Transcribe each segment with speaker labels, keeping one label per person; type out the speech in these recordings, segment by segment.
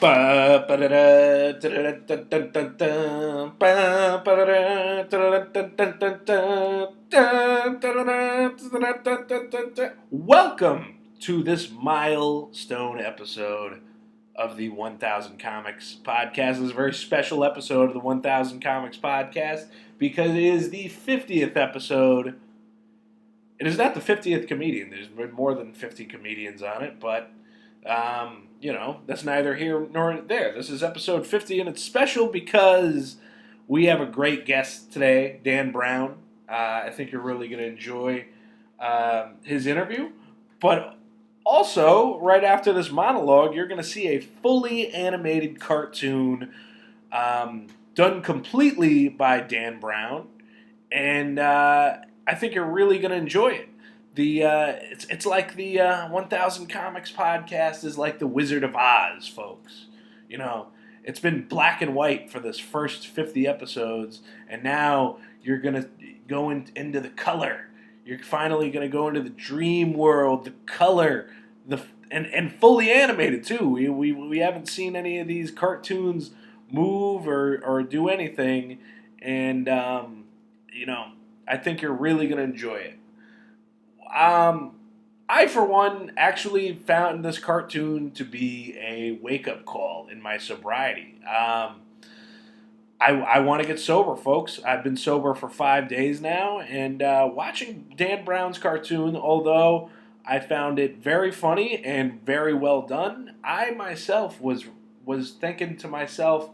Speaker 1: Welcome to this milestone episode of the 1000 Comics Podcast. This is a very special episode of the 1000 Comics Podcast because it is the 50th episode. It is not the 50th comedian. There's been more than 50 comedians on it, but that's neither here nor there. This is episode 50, and it's special because we have a great guest today, Dan Brown. I think you're really going to enjoy his interview. But also, right after this monologue, you're going to see a fully animated cartoon done completely by Dan Brown. And I think you're really going to enjoy it. It's like the 1000 Comics Podcast is like the Wizard of Oz, folks. You know, it's been black and white for this first 50 episodes, and now you're going to go into the color. You're finally going to go into the dream world, the color, and fully animated, too. We haven't seen any of these cartoons move or do anything, and, I think you're really going to enjoy it. I, for one, actually found this cartoon to be a wake-up call in my sobriety. I want to get sober, folks. I've been sober for 5 days now, and watching Dan Brown's cartoon, although I found it very funny and very well done, I myself was thinking to myself,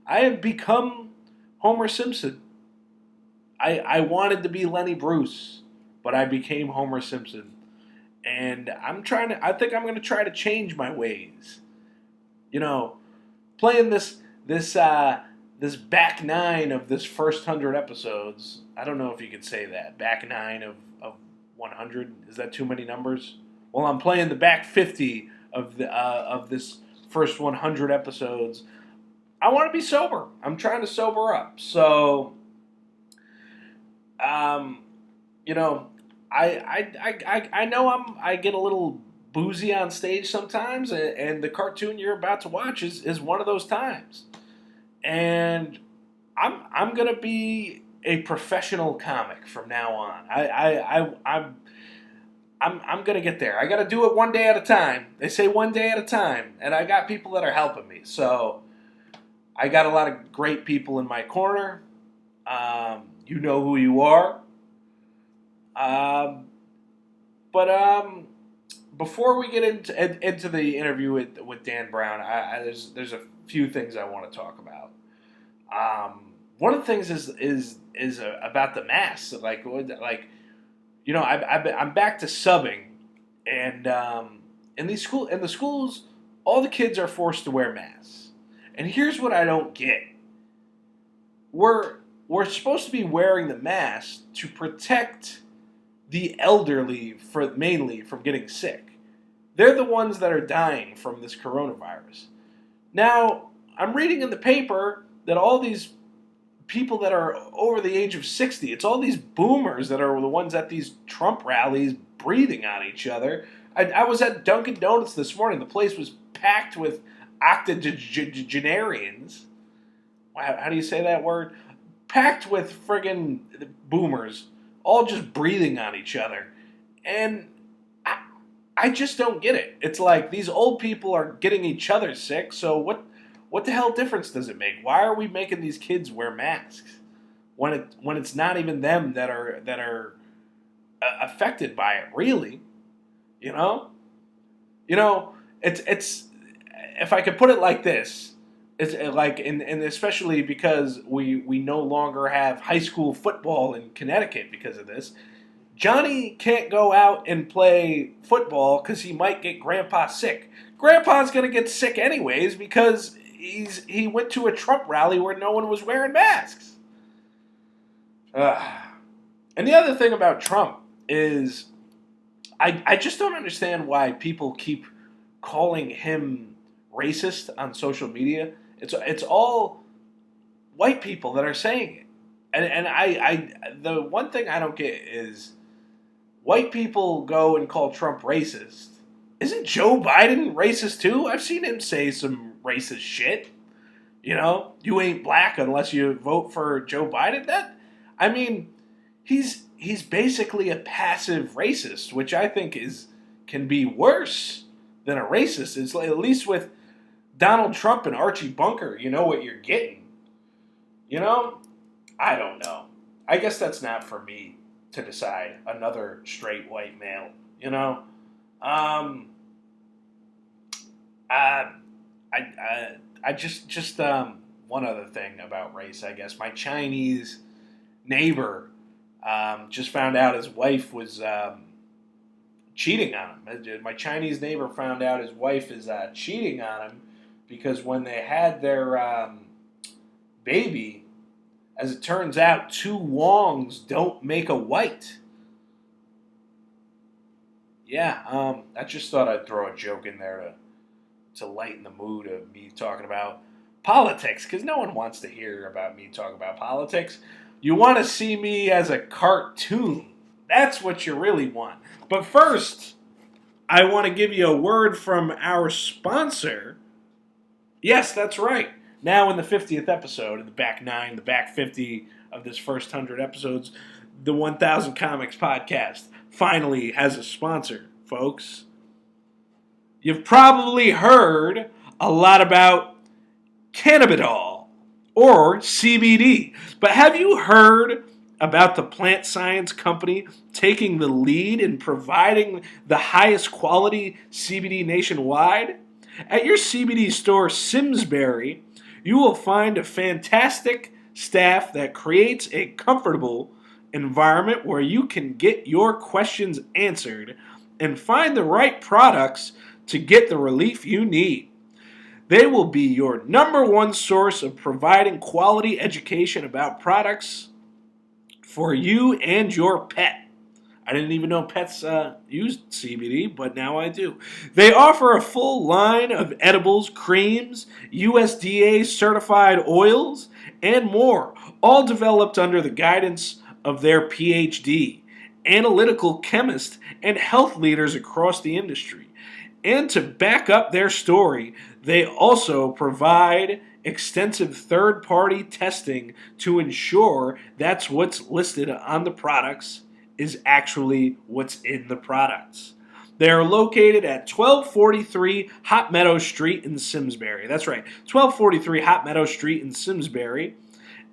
Speaker 1: I have become Homer Simpson. I wanted to be Lenny Bruce, but I became Homer Simpson. And I think I'm going to try to change my ways. You know, playing this back nine of this first 100 episodes. I don't know if you could say that. Back nine of 100. Is that too many numbers? Well, I'm playing the back 50 of this first 100 episodes. I want to be sober. I'm trying to sober up. So, I know I get a little boozy on stage sometimes, and the cartoon you're about to watch is one of those times. And I'm gonna be a professional comic from now on. I'm gonna get there. I gotta do it one day at a time. They say one day at a time, and I got people that are helping me. So I got a lot of great people in my corner. You know who you are. But before we get into the interview with Dan Brown, there's a few things I want to talk about. One of the things is about the masks. I'm back to subbing, and in the schools, all the kids are forced to wear masks. And here's what I don't get: we're supposed to be wearing the mask to protect the elderly, mainly from getting sick. They're the ones that are dying from this coronavirus. Now, I'm reading in the paper that all these people that are over the age of 60, it's all these boomers that are the ones at these Trump rallies breathing on each other. I was at Dunkin' Donuts this morning. The place was packed with octogenarians. How do you say that word? Packed with friggin' boomers, all just breathing on each other. And I just don't get it. It's like these old people are getting each other sick, so what the hell difference does it make? Why are we making these kids wear masks when it's not even them that are affected by it, really? It's if I could put it like this, it's like and especially because we no longer have high school football in Connecticut because of this. Johnny can't go out and play football because he might get Grandpa sick. Grandpa's gonna get sick anyways because he went to a Trump rally where no one was wearing masks. And the other thing about Trump is I just don't understand why people keep calling him racist on social media. It's all white people that are saying it. And I the one thing I don't get is white people go and call Trump racist. Isn't Joe Biden racist too? I've seen him say some racist shit. You ain't black unless you vote for Joe Biden. He's basically a passive racist, which I think can be worse than a racist. It's like, at least with Donald Trump and Archie Bunker, you know what you're getting. I don't know. I guess that's not for me to decide. Another straight white male, I just one other thing about race, I guess. My Chinese neighbor just found out his wife was cheating on him. My Chinese neighbor found out his wife is cheating on him because when they had their baby, as it turns out, two Wongs don't make a white. Yeah, I just thought I'd throw a joke in there to lighten the mood of me talking about politics, because no one wants to hear about me talk about politics. You want to see me as a cartoon. That's what you really want. But first, I want to give you a word from our sponsor. Yes, that's right. Now in the 50th episode, in the back 9, the back 50 of this first 100 episodes, the 1000 Comics podcast finally has a sponsor, folks. You've probably heard a lot about cannabidol or CBD, but have you heard about the plant science company taking the lead in providing the highest quality CBD nationwide? At your CBD store, Simsbury, you will find a fantastic staff that creates a comfortable environment where you can get your questions answered and find the right products to get the relief you need. They will be your number one source of providing quality education about products for you and your pet. I didn't even know pets used CBD, but now I do. They offer a full line of edibles, creams, USDA certified oils, and more, all developed under the guidance of their PhD, analytical chemists, and health leaders across the industry. And to back up their story, they also provide extensive third-party testing to ensure that's what's listed on the products is actually what's in the products. They are located at 1243 Hot Meadow Street in Simsbury. That's right, 1243 Hot Meadow Street in Simsbury,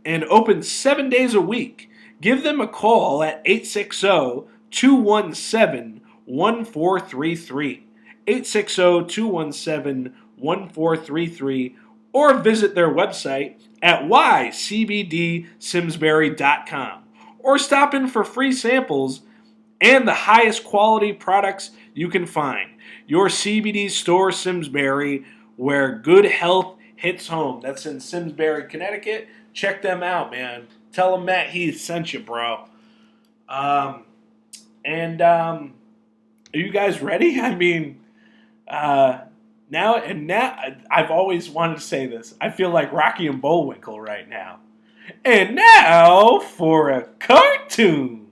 Speaker 1: and open 7 days a week. Give them a call at 860-217-1433. 860-217-1433, or visit their website at ycbdsimsbury.com. Or stop in for free samples and the highest quality products you can find. Your CBD store, Simsbury, where good health hits home. That's in Simsbury, Connecticut. Check them out, man. Tell them Matt Heath sent you, bro. Are you guys ready? Now I've always wanted to say this. I feel like Rocky and Bullwinkle right now. And now for a cartoon.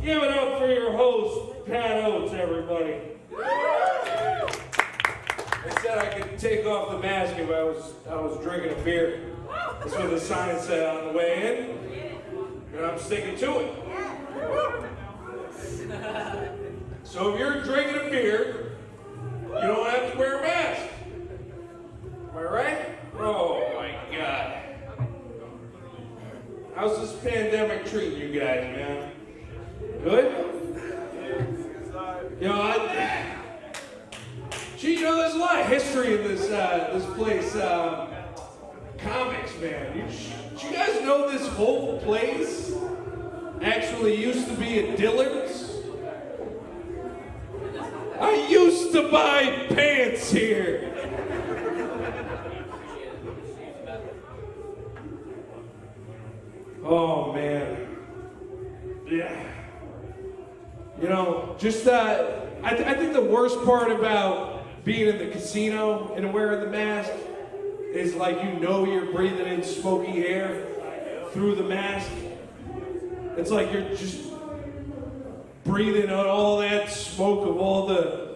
Speaker 1: Give it up for your host, Pat Oates, everybody. They said I could take off the mask if I was drinking a beer. That's what the sign said on the way in, and I'm sticking to it. So if you're drinking a beer, you don't have to wear a mask. Am I right? Oh my God. How's this pandemic treating you guys, man? Good? There's a lot of history in this place. Comics, man. Did you guys know this whole place actually used to be a Dillard's? I used to buy pants here. Oh, man. Yeah. I think the worst part about being in the casino and wearing the mask is like you know you're breathing in smoky air through the mask. It's like you're just breathing out all that smoke of all the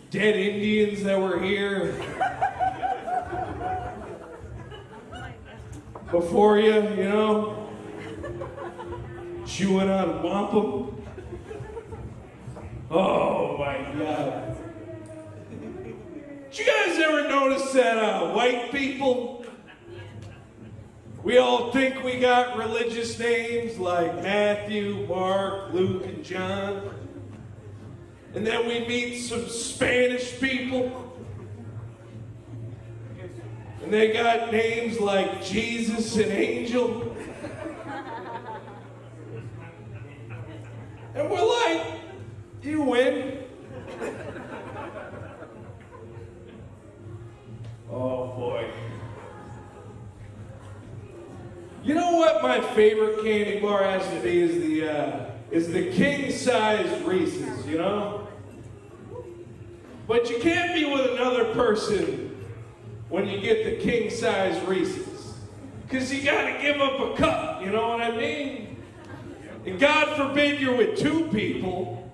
Speaker 1: dead Indians that were here before you, you know, chewing on wampum. Oh my God. Did you guys ever notice that white people, we all think we got religious names like Matthew, Mark, Luke, and John. And then we meet some Spanish people. And they got names like Jesus and Angel. And we're like, you win. Oh boy. You know what my favorite candy bar has to be is the king size Reese's, you know? But you can't be with another person when you get the king size Reese's. Because you gotta give up a cup, you know what I mean? And God forbid you're with two people,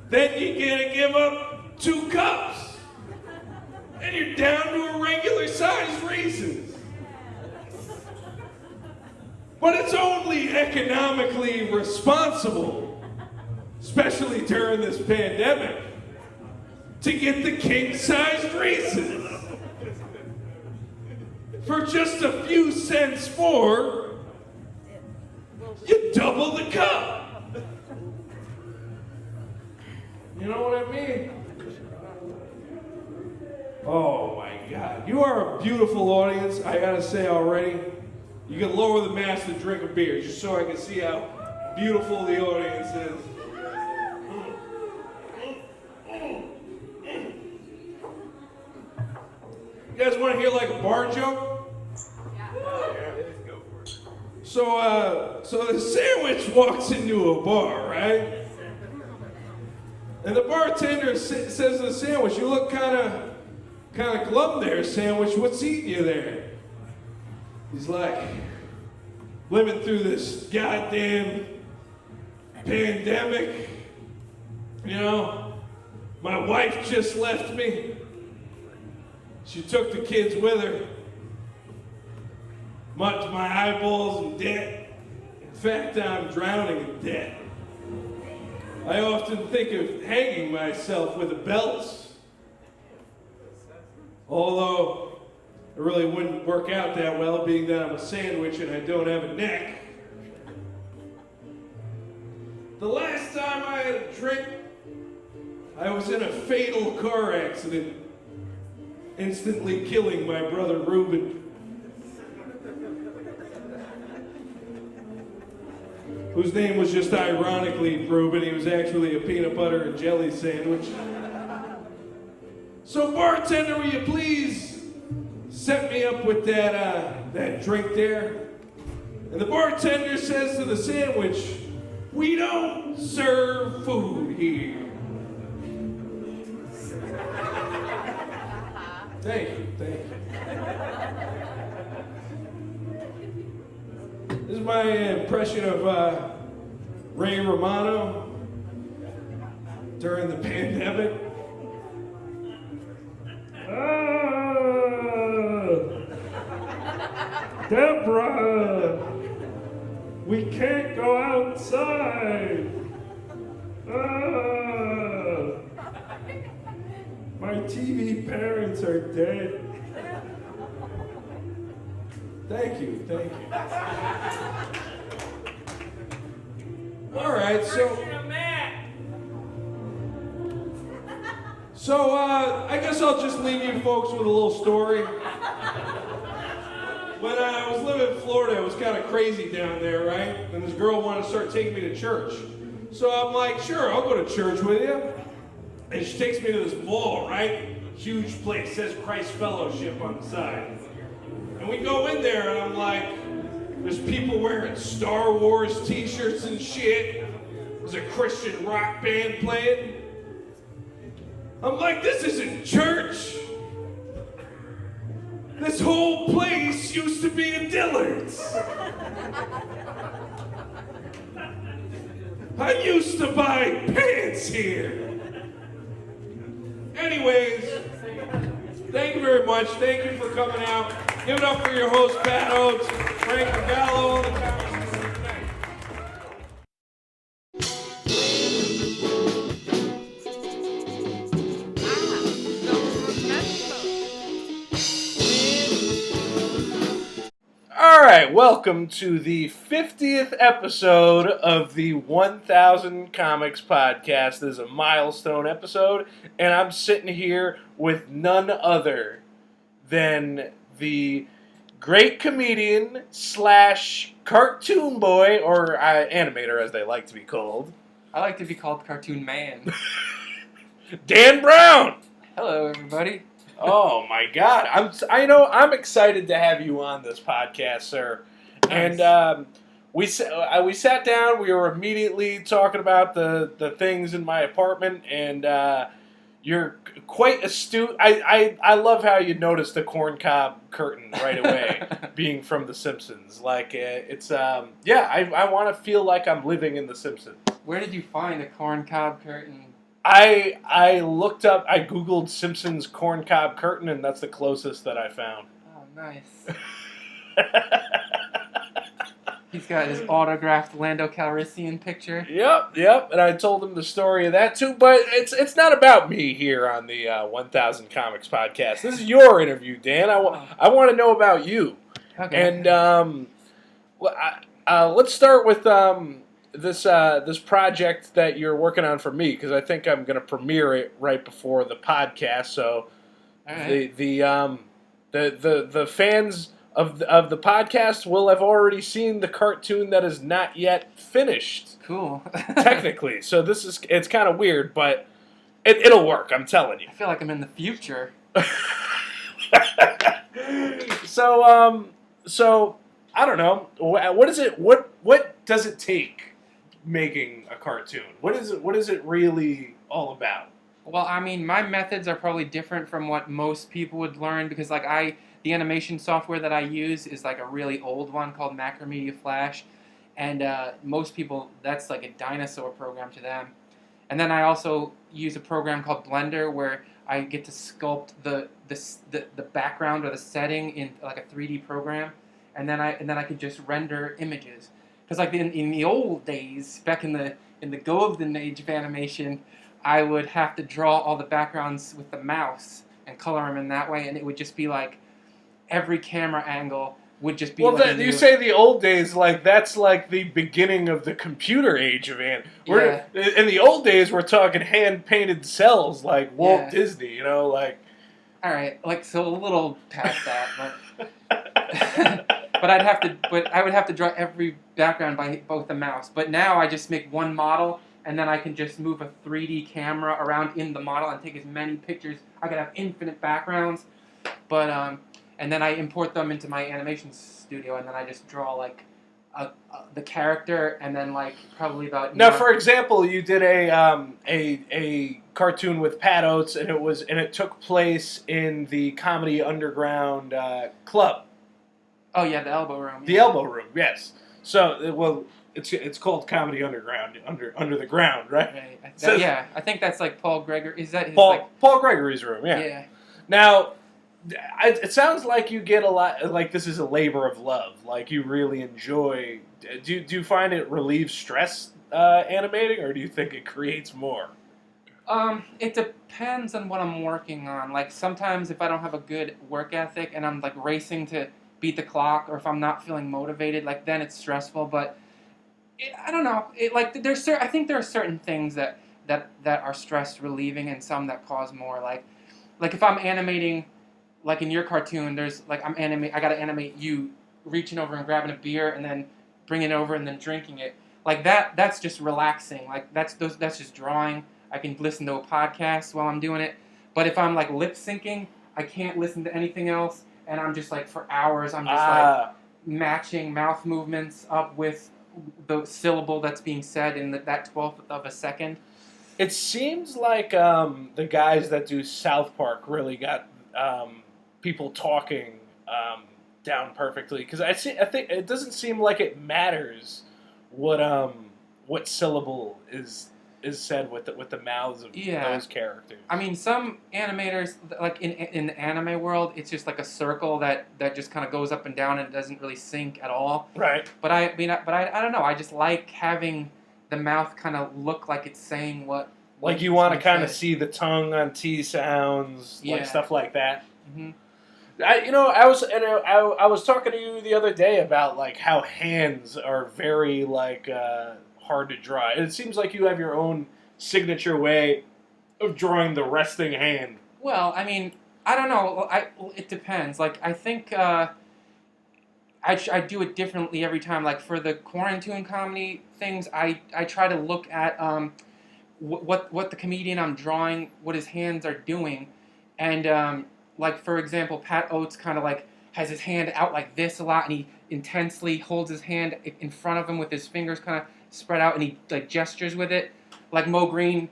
Speaker 1: then you gotta give up 2 cups. And you're down to a regular size Reese's. But it's only economically responsible, especially during this pandemic, to get the king-sized Reese's. For just a few cents more, you double the cup. You know what I mean? Oh my God. You are a beautiful audience, I gotta say already. You can lower the mask and drink a beer just so I can see how beautiful the audience is. You guys want to hear like a bar joke? Yeah. Go for it. So the sandwich walks into a bar, right? And the bartender says to the sandwich, "You look kind of glum there, sandwich. What's eating you there?" He's like, "Living through this goddamn pandemic. You know, my wife just left me. She took the kids with her. Much my eyeballs in debt. In fact, I'm drowning in debt. I often think of hanging myself with a belt. Although it really wouldn't work out that well, being that I'm a sandwich and I don't have a neck. The last time I had a drink, I was in a fatal car accident, instantly killing my brother Reuben, whose name was just ironically Reuben. He was actually a peanut butter and jelly sandwich. So bartender, will you please set me up with that drink there?" And the bartender says to the sandwich, "We don't serve food here." Thank you. This is my impression of Ray Romano during the pandemic. Deborah, we can't go outside. My TV parents are dead. Thank you. All right, so I guess I'll just leave you folks with a little story. When I was living in Florida, it was kind of crazy down there, right? And this girl wanted to start taking me to church. So I'm like, sure, I'll go to church with you. And she takes me to this mall, right? Huge place, says Christ Fellowship on the side. And we go in there, and I'm like, there's people wearing Star Wars t-shirts and shit. There's a Christian rock band playing. I'm like, this isn't church. This whole place used to be a Dillard's. I used to buy pants here. Anyways, thank you very much. Thank you for coming out. Give it up for your host, Pat Oates, Frank Gallo, and the comics tonight. All right, welcome to the 50th episode of the 1000 Comics Podcast. This is a milestone episode, and I'm sitting here with none other than the great comedian slash cartoon boy, or animator as they like to be called.
Speaker 2: I like to be called Cartoon Man.
Speaker 1: Dan Brown!
Speaker 2: Hello, everybody.
Speaker 1: Oh my God! I'm excited to have you on this podcast, sir. Nice. And we sat down. We were immediately talking about the things in my apartment, and you're quite astute. I love how you noticed the corncob curtain right away, being from The Simpsons. Like it's I want to feel like I'm living in The Simpsons.
Speaker 2: Where did you find a corncob curtain?
Speaker 1: I looked up, I Googled Simpsons corncob curtain, and that's the closest that I found.
Speaker 2: Oh, nice. He's got his autographed Lando Calrissian picture.
Speaker 1: Yep, and I told him the story of that too, but it's not about me here on the 1000 Comics Podcast. This is your interview, Dan. I want to know about you.
Speaker 2: Okay.
Speaker 1: And let's start with this project that you're working on for me, because I think I'm going to premiere it right before the podcast. So, right. the fans of the podcast will have already seen the cartoon that is not yet finished.
Speaker 2: Cool.
Speaker 1: Technically, so it's kind of weird, but it'll work. I'm telling you.
Speaker 2: I feel like I'm in the future.
Speaker 1: So I don't know. What is it? What does it take making a cartoon? What is it really all about?
Speaker 2: Well, I mean, my methods are probably different from what most people would learn, because the animation software that I use is like a really old one called Macromedia Flash, and most people, that's like a dinosaur program to them. And then I also use a program called Blender, where I get to sculpt the background or the setting in like a 3D program, and then I can just render images. Because like in the old days, back in the golden age of animation, I would have to draw all the backgrounds with the mouse and color them in that way, and it would just be like every camera angle would just be.
Speaker 1: Well, you say the old days, like that's like the beginning of the computer age of in the old days, we're talking hand painted cells like Walt Disney, like.
Speaker 2: All right, like so a little past that, but. But I would have to draw every background by both the mouse. But now I just make one model, and then I can just move a 3D camera around in the model and take as many pictures. I could have infinite backgrounds, but and then I import them into my animation studio, and then I just draw like the character, and then like probably about.
Speaker 1: Now, for example, you did a cartoon with Pat Oates, and it took place in the Comedy Underground club.
Speaker 2: Oh yeah, the Elbow Room.
Speaker 1: The Elbow Room, yes. So, it's called Comedy Underground, under the ground, right?
Speaker 2: Right. I think that's like Paul Gregory. Is that his
Speaker 1: Paul Gregory's room? Yeah.
Speaker 2: Yeah.
Speaker 1: Now, it sounds like you get a lot. Like this is a labor of love. Like you really enjoy. Do you find it relieves stress animating, or do you think it creates more?
Speaker 2: It depends on what I'm working on. Like sometimes if I don't have a good work ethic and I'm like racing to beat the clock, or if I'm not feeling motivated, like then it's stressful. But I don't know. I think there are certain things that are stress relieving, and some that cause more. Like if I'm animating, like in your cartoon, there's like I gotta animate you reaching over and grabbing a beer and then bringing it over and then drinking it. Like that's just relaxing. Like that's just drawing. I can listen to a podcast while I'm doing it. But if I'm like lip syncing, I can't listen to anything else. And I'm just like, for hours, I'm just like matching mouth movements up with the syllable that's being said in that 12th of a second.
Speaker 1: It seems like the guys that do South Park really got people talking down perfectly because I think it doesn't seem like it matters what what syllable is said with the mouths of
Speaker 2: Yeah.
Speaker 1: those characters.
Speaker 2: I mean, some animators, like in the anime world, it's just like a circle that just kind of goes up and down and it doesn't really sync at all.
Speaker 1: Right.
Speaker 2: But I don't know. I just like having the mouth kind of look like it's saying what
Speaker 1: Like you
Speaker 2: it's
Speaker 1: want to
Speaker 2: gonna
Speaker 1: kind of
Speaker 2: say.
Speaker 1: see the tongue on T sounds, like
Speaker 2: Yeah.
Speaker 1: stuff like that.
Speaker 2: Hmm.
Speaker 1: I was talking to you the other day about like how hands are very like hard to draw. And it seems like you have your own signature way of drawing the resting hand.
Speaker 2: Well, I mean, I don't know. It depends. Like I think I do it differently every time. Like for the quarantine comedy things, I try to look at what the comedian I'm drawing, what his hands are doing, and like for example, Pat Oates kind of like has his hand out like this a lot, and he intensely holds his hand in front of him with his fingers kind of spread out, and he like gestures with it. Like Mo Green,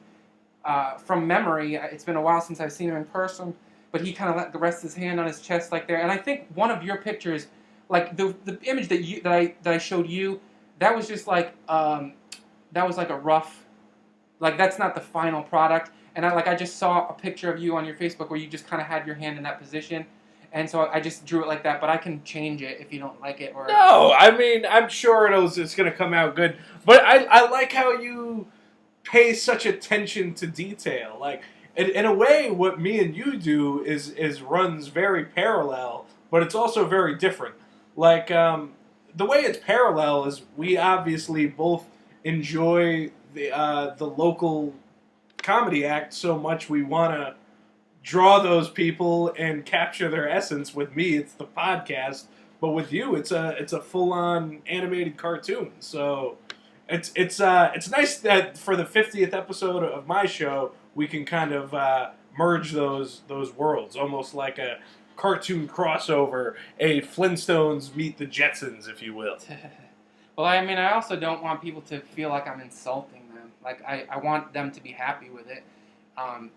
Speaker 2: from memory, it's been a while since I've seen him in person, but he kind of let the rest of his hand on his chest like there. And I think one of your pictures, like the image that I showed you, that was just like that was like a rough, like that's not the final product. And I just saw a picture of you on your Facebook where you just kind of had your hand in that position, and so I just drew it like that. But I can change it if you don't like it. Or
Speaker 1: No, I mean I'm sure it's going to come out good. But I like how you pay such attention to detail. Like in a way, what me and you do is runs very parallel, but it's also very different. Like the way it's parallel is we obviously both enjoy the local comedy act so much we want to draw those people and capture their essence. With me, it's the podcast, but with you, it's a full on animated cartoon. So it's nice that for the 50th episode of my show, we can kind of merge those worlds, almost like a cartoon crossover, a Flintstones meet the Jetsons, if you will.
Speaker 2: well, I mean, I also don't want people to feel like I'm insulting them. Like I want them to be happy with it. Um,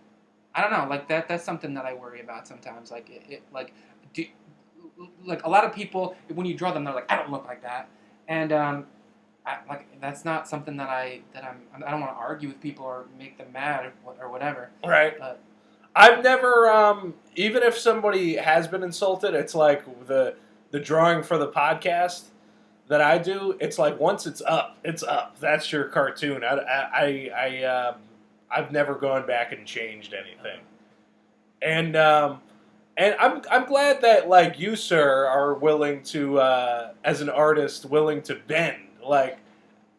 Speaker 2: I don't know, like that's something that I worry about sometimes. Like do, like a lot of people when you draw them, they're like, I don't look like that, and like that's not something I don't want to argue with people or make them mad or whatever.
Speaker 1: Right.
Speaker 2: But
Speaker 1: I've never, even if somebody has been insulted, it's like the drawing for the podcast that I do. It's like once it's up, it's up. That's your cartoon. I've never gone back and changed anything, and I'm glad that like you, sir, are willing to as an artist willing to bend. Like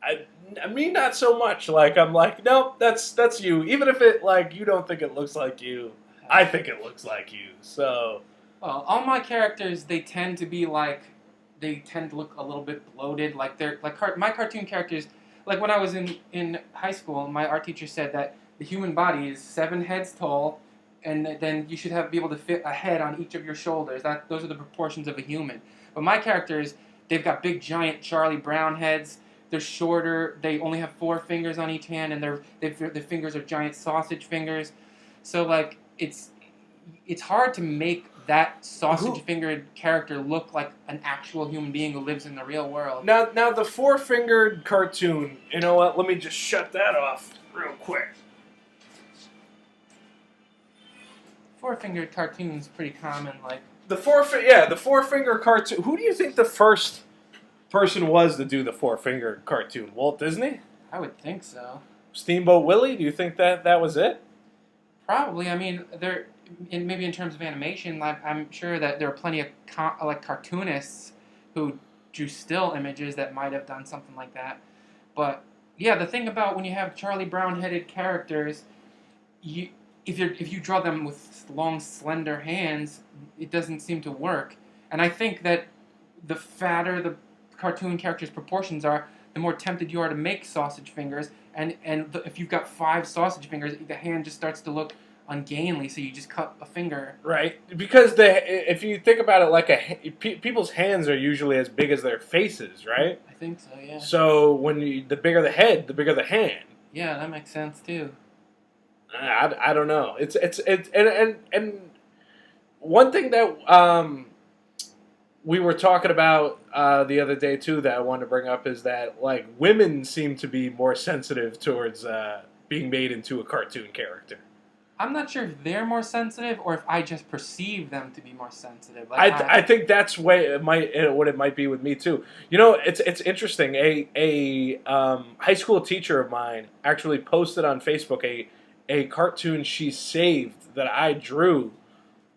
Speaker 1: I mean, not so much. Like I'm like, nope, that's you. Even if it like you don't think it looks like you, I think it looks like you. So
Speaker 2: well, all my characters they tend to be like they tend to look a little bit bloated. Like they're like my cartoon characters. Like when I was in high school, my art teacher said that the human body is 7 heads tall, and then you should be able to fit a head on each of your shoulders. Those are the proportions of a human. But my characters, they've got big giant Charlie Brown heads. They're shorter. They only have 4 fingers on each hand, and their fingers are giant sausage fingers. So like it's hard to make that sausage fingered character look like an actual human being who lives in the real world.
Speaker 1: now the 4-fingered cartoon. You know what? Let me just shut that off real quick.
Speaker 2: 4-fingered cartoon's pretty common. Like
Speaker 1: The 4-finger cartoon. Who do you think the first person was to do the 4-finger cartoon? Walt Disney?
Speaker 2: I would think so.
Speaker 1: Steamboat Willie? Do you think that was it?
Speaker 2: Probably. I mean, maybe in terms of animation, like, I'm sure that there are plenty of like cartoonists who drew still images that might have done something like that. But yeah, the thing about when you have Charlie Brown-headed characters, if you draw them with long, slender hands, it doesn't seem to work. And I think that the fatter the cartoon character's proportions are, the more tempted you are to make sausage fingers. And if you've got 5 sausage fingers, the hand just starts to look ungainly, so you just cut a finger.
Speaker 1: Right, because if you think about it, like people's hands are usually as big as their faces, right?
Speaker 2: I think so, yeah.
Speaker 1: So the bigger the head, the bigger the hand.
Speaker 2: Yeah, that makes sense too.
Speaker 1: I don't know. It's and one thing that we were talking about the other day too that I wanted to bring up is that like women seem to be more sensitive towards being made into a cartoon character.
Speaker 2: I'm not sure if they're more sensitive or if I just perceive them to be more sensitive.
Speaker 1: I think that's way it might what it might be with me too. You know, it's interesting. A high school teacher of mine actually posted on Facebook a cartoon she saved that I drew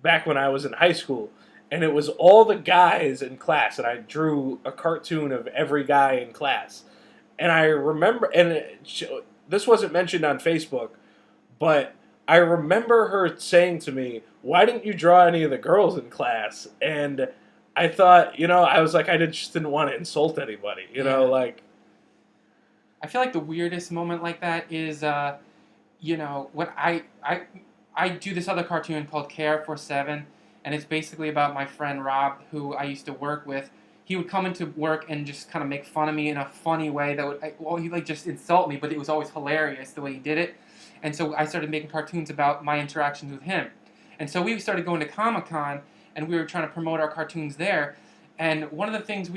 Speaker 1: back when I was in high school, and it was all the guys in class, and I drew a cartoon of every guy in class, and I remember, this wasn't mentioned on Facebook, but I remember her saying to me, "Why didn't you draw any of the girls in class?" And I thought, I was like, just didn't want to insult anybody,
Speaker 2: Yeah.
Speaker 1: like.
Speaker 2: I feel like the weirdest moment like that is, when I do this other cartoon called Care for Seven, and it's basically about my friend Rob, who I used to work with. He would come into work and just kind of make fun of me in a funny way that he like just insult me, but it was always hilarious the way he did it. And so I started making cartoons about my interactions with him. And so we started going to Comic-Con, and we were trying to promote our cartoons there. And one of the things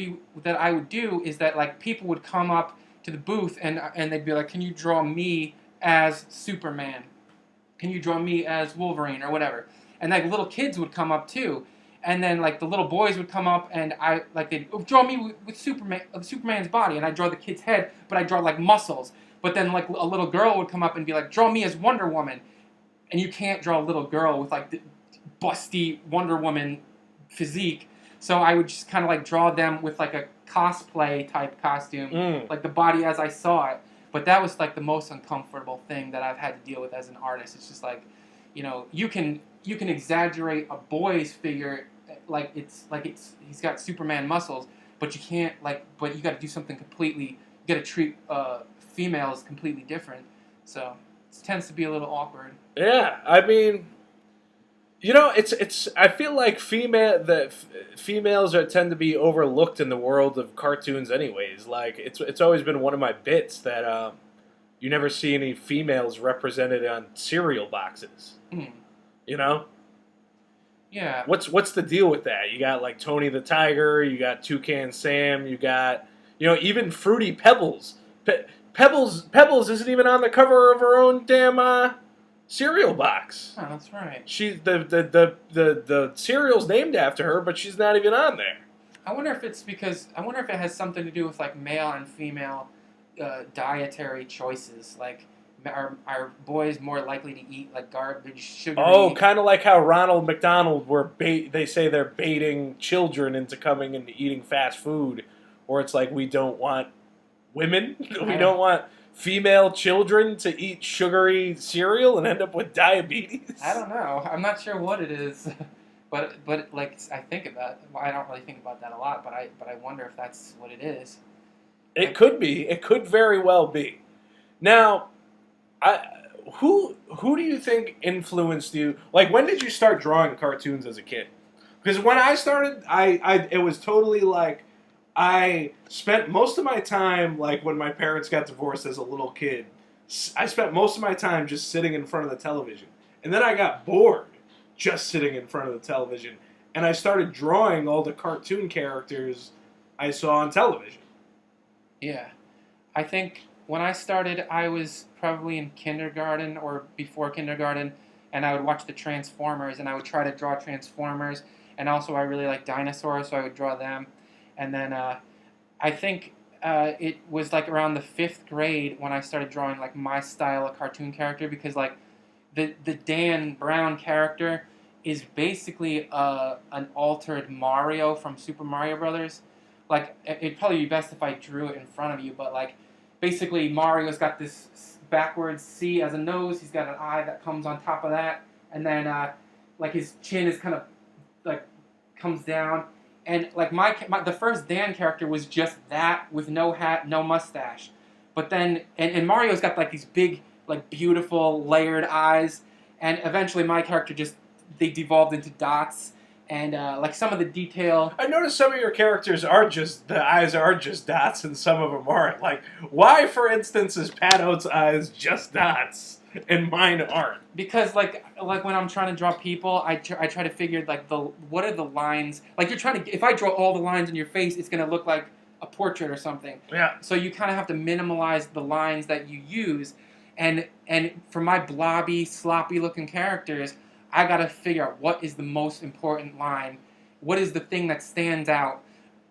Speaker 2: that I would do is that like people would come up to the booth and they'd be like, "Can you draw me as Superman? Can you draw me as Wolverine or whatever?" And like little kids would come up too, and then like the little boys would come up and they'd draw me with Superman's body, and I draw the kid's head, but I draw like muscles. But then like a little girl would come up and be like, "Draw me as Wonder Woman," and you can't draw a little girl with like the busty Wonder Woman physique. So I would just kind of like draw them with like a cosplay type costume, like the body as I saw it. But that was like the most uncomfortable thing that I've had to deal with as an artist. It's just like, you can exaggerate a boy's figure like he's got Superman muscles, but you can't but you got to do something completely. You got to treat females completely different. So it tends to be a little awkward.
Speaker 1: Yeah, I mean, it's. I feel like females tend to be overlooked in the world of cartoons, anyways. Like it's always been one of my bits that you never see any females represented on cereal boxes.
Speaker 2: Mm.
Speaker 1: You know?
Speaker 2: Yeah.
Speaker 1: What's the deal with that? You got like Tony the Tiger, you got Toucan Sam, you got even Fruity Pebbles. Pebbles isn't even on the cover of her own damn cereal box.
Speaker 2: Oh, that's right.
Speaker 1: She's the cereal's named after her, but she's not even on there.
Speaker 2: I wonder if it has something to do with like male and female dietary choices. Like, are boys more likely to eat like garbage, sugary?
Speaker 1: Oh, kind of like how Ronald McDonald they say they're baiting children into coming and eating fast food, or it's like we don't want women, we don't want female children to eat sugary cereal and end up with diabetes.
Speaker 2: I don't know. I'm not sure what it is, but like I think about. Well, I don't really think about that a lot, but I wonder if that's what it is.
Speaker 1: It could be. It could very well be. Now, who do you think influenced you? Like, when did you start drawing cartoons as a kid? Because when I started, it was totally like I spent most of my time, like when my parents got divorced as a little kid, I spent most of my time just sitting in front of the television. And then I got bored just sitting in front of the television. And I started drawing all the cartoon characters I saw on television.
Speaker 2: Yeah. I think when I started, I was probably in kindergarten or before kindergarten, and I would watch the Transformers, and I would try to draw Transformers. And also, I really like dinosaurs, so I would draw them. And then I think it was like around the 5th grade when I started drawing like my style of cartoon character, because like the Dan Brown character is basically an altered Mario from Super Mario Brothers. Like, it'd probably be best if I drew it in front of you, but like basically Mario's got this backwards C as a nose. He's got an eye that comes on top of that, and then like his chin is kind of like comes down. And like the first Dan character was just that with no hat, no mustache. But then and Mario's got like these big, like beautiful layered eyes. And eventually my character they devolved into dots. And like some of the detail.
Speaker 1: I noticed some of your characters the eyes are just dots, and some of them aren't. Like, why, for instance, is Pat Oates' eyes just dots? and mine aren't.
Speaker 2: Because like when I'm trying to draw people, I try to figure like what are the lines. Like you're trying to, if I draw all the lines in your face, it's gonna look like a portrait or something.
Speaker 1: Yeah.
Speaker 2: So you kind of have to minimize the lines that you use, and for my blobby, sloppy looking characters, I gotta figure out what is the most important line, what is the thing that stands out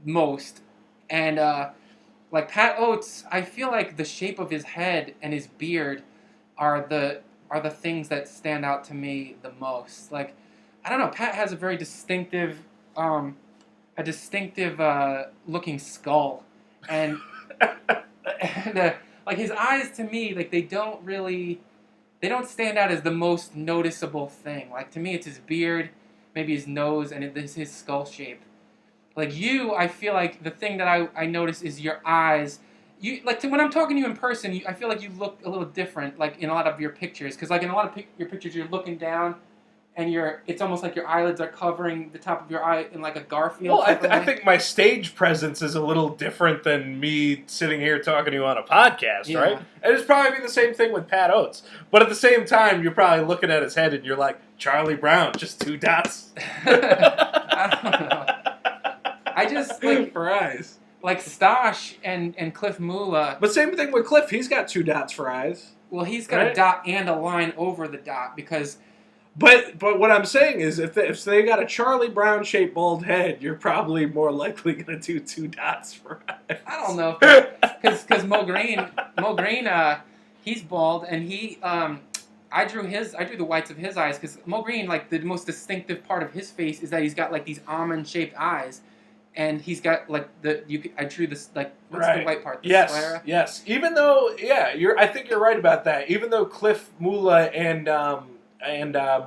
Speaker 2: most, and like Pat Oates, I feel like the shape of his head and his beard are the things that stand out to me the most. Like, I don't know, Pat has a very distinctive, looking skull, and like his eyes to me, like they don't stand out as the most noticeable thing. Like to me, it's his beard, maybe his nose, and his skull shape. Like you, I feel like the thing that I notice is your eyes. You like when I'm talking to you in person, I feel like you look a little different, like in a lot of your pictures. Because like in a lot of your pictures, you're looking down, and it's almost like your eyelids are covering the top of your eye in like a Garfield.
Speaker 1: Well, I think my stage presence is a little different than me sitting here talking to you on a podcast, right? And it's probably the same thing with Pat Oates. But at the same time, you're probably looking at his head and you're like, Charlie Brown, just 2 dots.
Speaker 2: I don't know. I just like
Speaker 1: for eyes.
Speaker 2: Like Stash and Cliff Mula.
Speaker 1: But same thing with Cliff. He's got 2 dots for eyes.
Speaker 2: Well, he's got a dot and a line over the dot because.
Speaker 1: But what I'm saying is, if they got a Charlie Brown shaped bald head, you're probably more likely going to do 2 dots for eyes.
Speaker 2: I don't know, because Mo Green, he's bald, and I drew the whites of his eyes because Mo Green, like the most distinctive part of his face is that he's got like these almond shaped eyes. And he's got like I drew this like what's the white part? The sclera?
Speaker 1: Yes. Even though, I think you're right about that. Even though Cliff Mula and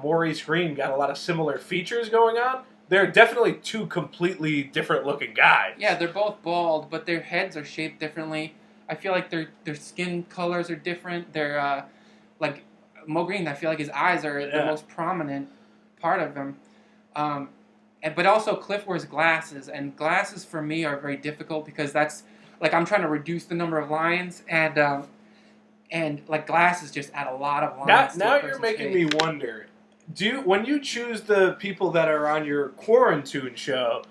Speaker 1: Maurice Green got a lot of similar features going on, they're definitely 2 completely different looking guys.
Speaker 2: Yeah, they're both bald, but their heads are shaped differently. I feel like their skin colors are different. They're like Mo Green. I feel like his eyes are the most prominent part of him. But also Cliff wears glasses, and glasses for me are very difficult because that's like I'm trying to reduce the number of lines, and like glasses just add a lot of lines.
Speaker 1: Now you're making me wonder. When you choose the people that are on your quarantine show,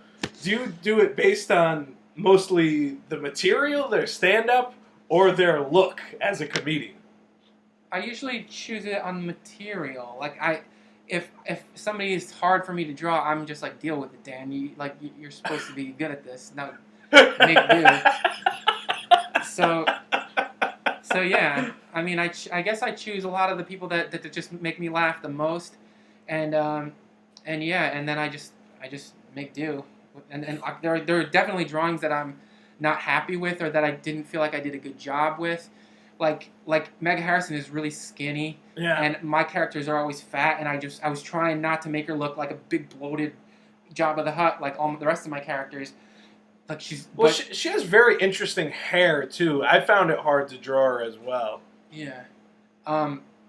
Speaker 1: do you do it based on mostly the material, their stand-up, or their look as a comedian?
Speaker 2: I usually choose it on material. Like If somebody is hard for me to draw, I'm just like, deal with it, Dan. You're supposed to be good at this. Now, make do. So yeah. I mean, I guess I choose a lot of the people that just make me laugh the most, and then I just make do. And there are definitely drawings that I'm not happy with or that I didn't feel like I did a good job with. Like Meg Harrison is really skinny, and my characters are always fat, and I was trying not to make her look like a big bloated Jabba the Hutt like all the rest of my characters. Like
Speaker 1: she has very interesting hair too. I found it hard to draw her as well.
Speaker 2: Yeah,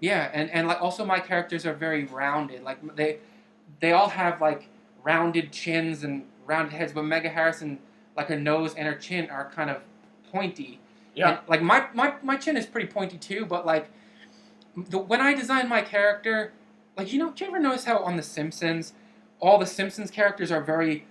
Speaker 2: and like also my characters are very rounded. Like they all have like rounded chins and rounded heads, but Meg Harrison, like her nose and her chin are kind of pointy.
Speaker 1: Yeah.
Speaker 2: And, like my chin is pretty pointy too, but like when I design my character, like do you ever notice how on The Simpsons, all the Simpsons characters are very,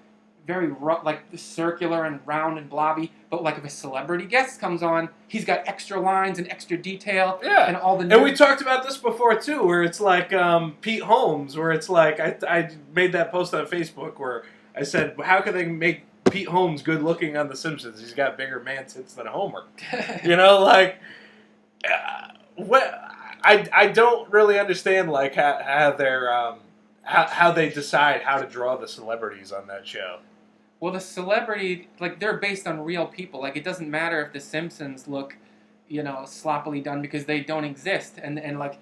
Speaker 2: very rough, like circular and round and blobby, but like if a celebrity guest comes on, he's got extra lines and extra detail.
Speaker 1: Yeah.
Speaker 2: And all the
Speaker 1: and we talked about this before too, where it's like Pete Holmes, where it's like I made that post on Facebook where I said, how can they make Pete Holmes good looking on The Simpsons? He's got bigger man tits than Homer. I don't really understand like how they're how they decide how to draw the celebrities on that show.
Speaker 2: Well, the celebrity, like they're based on real people. Like it doesn't matter if the Simpsons look, sloppily done because they don't exist. And like,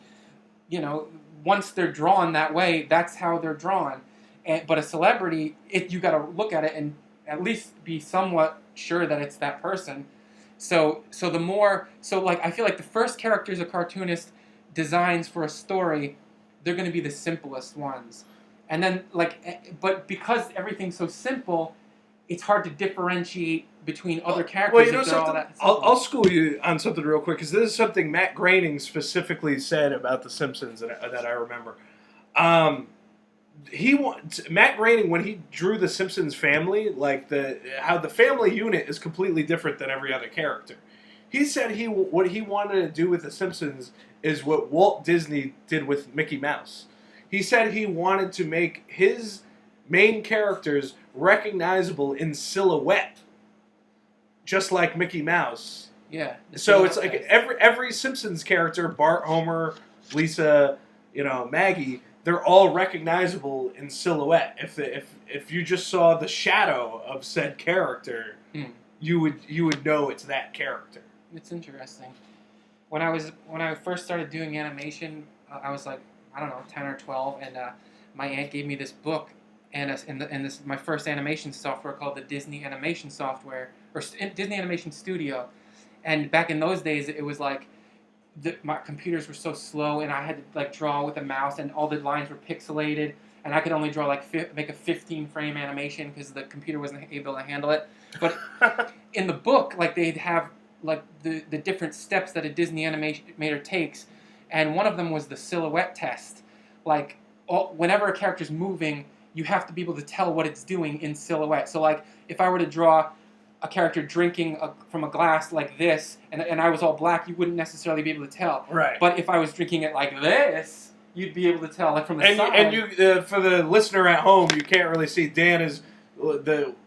Speaker 2: once they're drawn that way, that's how they're drawn. But a celebrity, you got to look at it and at least be somewhat sure that it's that person. So I feel like the first characters a cartoonist designs for a story, they're going to be the simplest ones. And then but because everything's so simple, it's hard to differentiate between other characters
Speaker 1: Well, you know
Speaker 2: if they're all
Speaker 1: something?
Speaker 2: that simple.
Speaker 1: I'll school you on something real quick, because this is something Matt Groening specifically said about The Simpsons that I remember. Um, Matt Groening, when he drew the Simpsons family, like how the family unit is completely different than every other character. He said what he wanted to do with the Simpsons is what Walt Disney did with Mickey Mouse. He said he wanted to make his main characters recognizable in silhouette, just like Mickey Mouse.
Speaker 2: Yeah.
Speaker 1: So it's like every Simpsons character, Bart, Homer, Lisa, Maggie, they're all recognizable in silhouette. If you just saw the shadow of said character, you would know it's that character.
Speaker 2: It's interesting. When I first started doing animation, I was like, I don't know, 10 or 12, and my aunt gave me this book and this my first animation software called the Disney Animation Software or Disney Animation Studio. And back in those days, it was like my computers were so slow, and I had to like draw with a mouse, and all the lines were pixelated, and I could only draw make a 15-frame animation because the computer wasn't able to handle it. But in the book, like they'd have like the different steps that a Disney animator takes, and one of them was the silhouette test. Like whenever a character's moving, you have to be able to tell what it's doing in silhouette. So like if I were to draw a character drinking from a glass like this, and I was all black, you wouldn't necessarily be able to tell.
Speaker 1: Right.
Speaker 2: But if I was drinking it like this, you'd be able to tell, like from the side.
Speaker 1: And you, for the listener at home, you can't really see. Dan is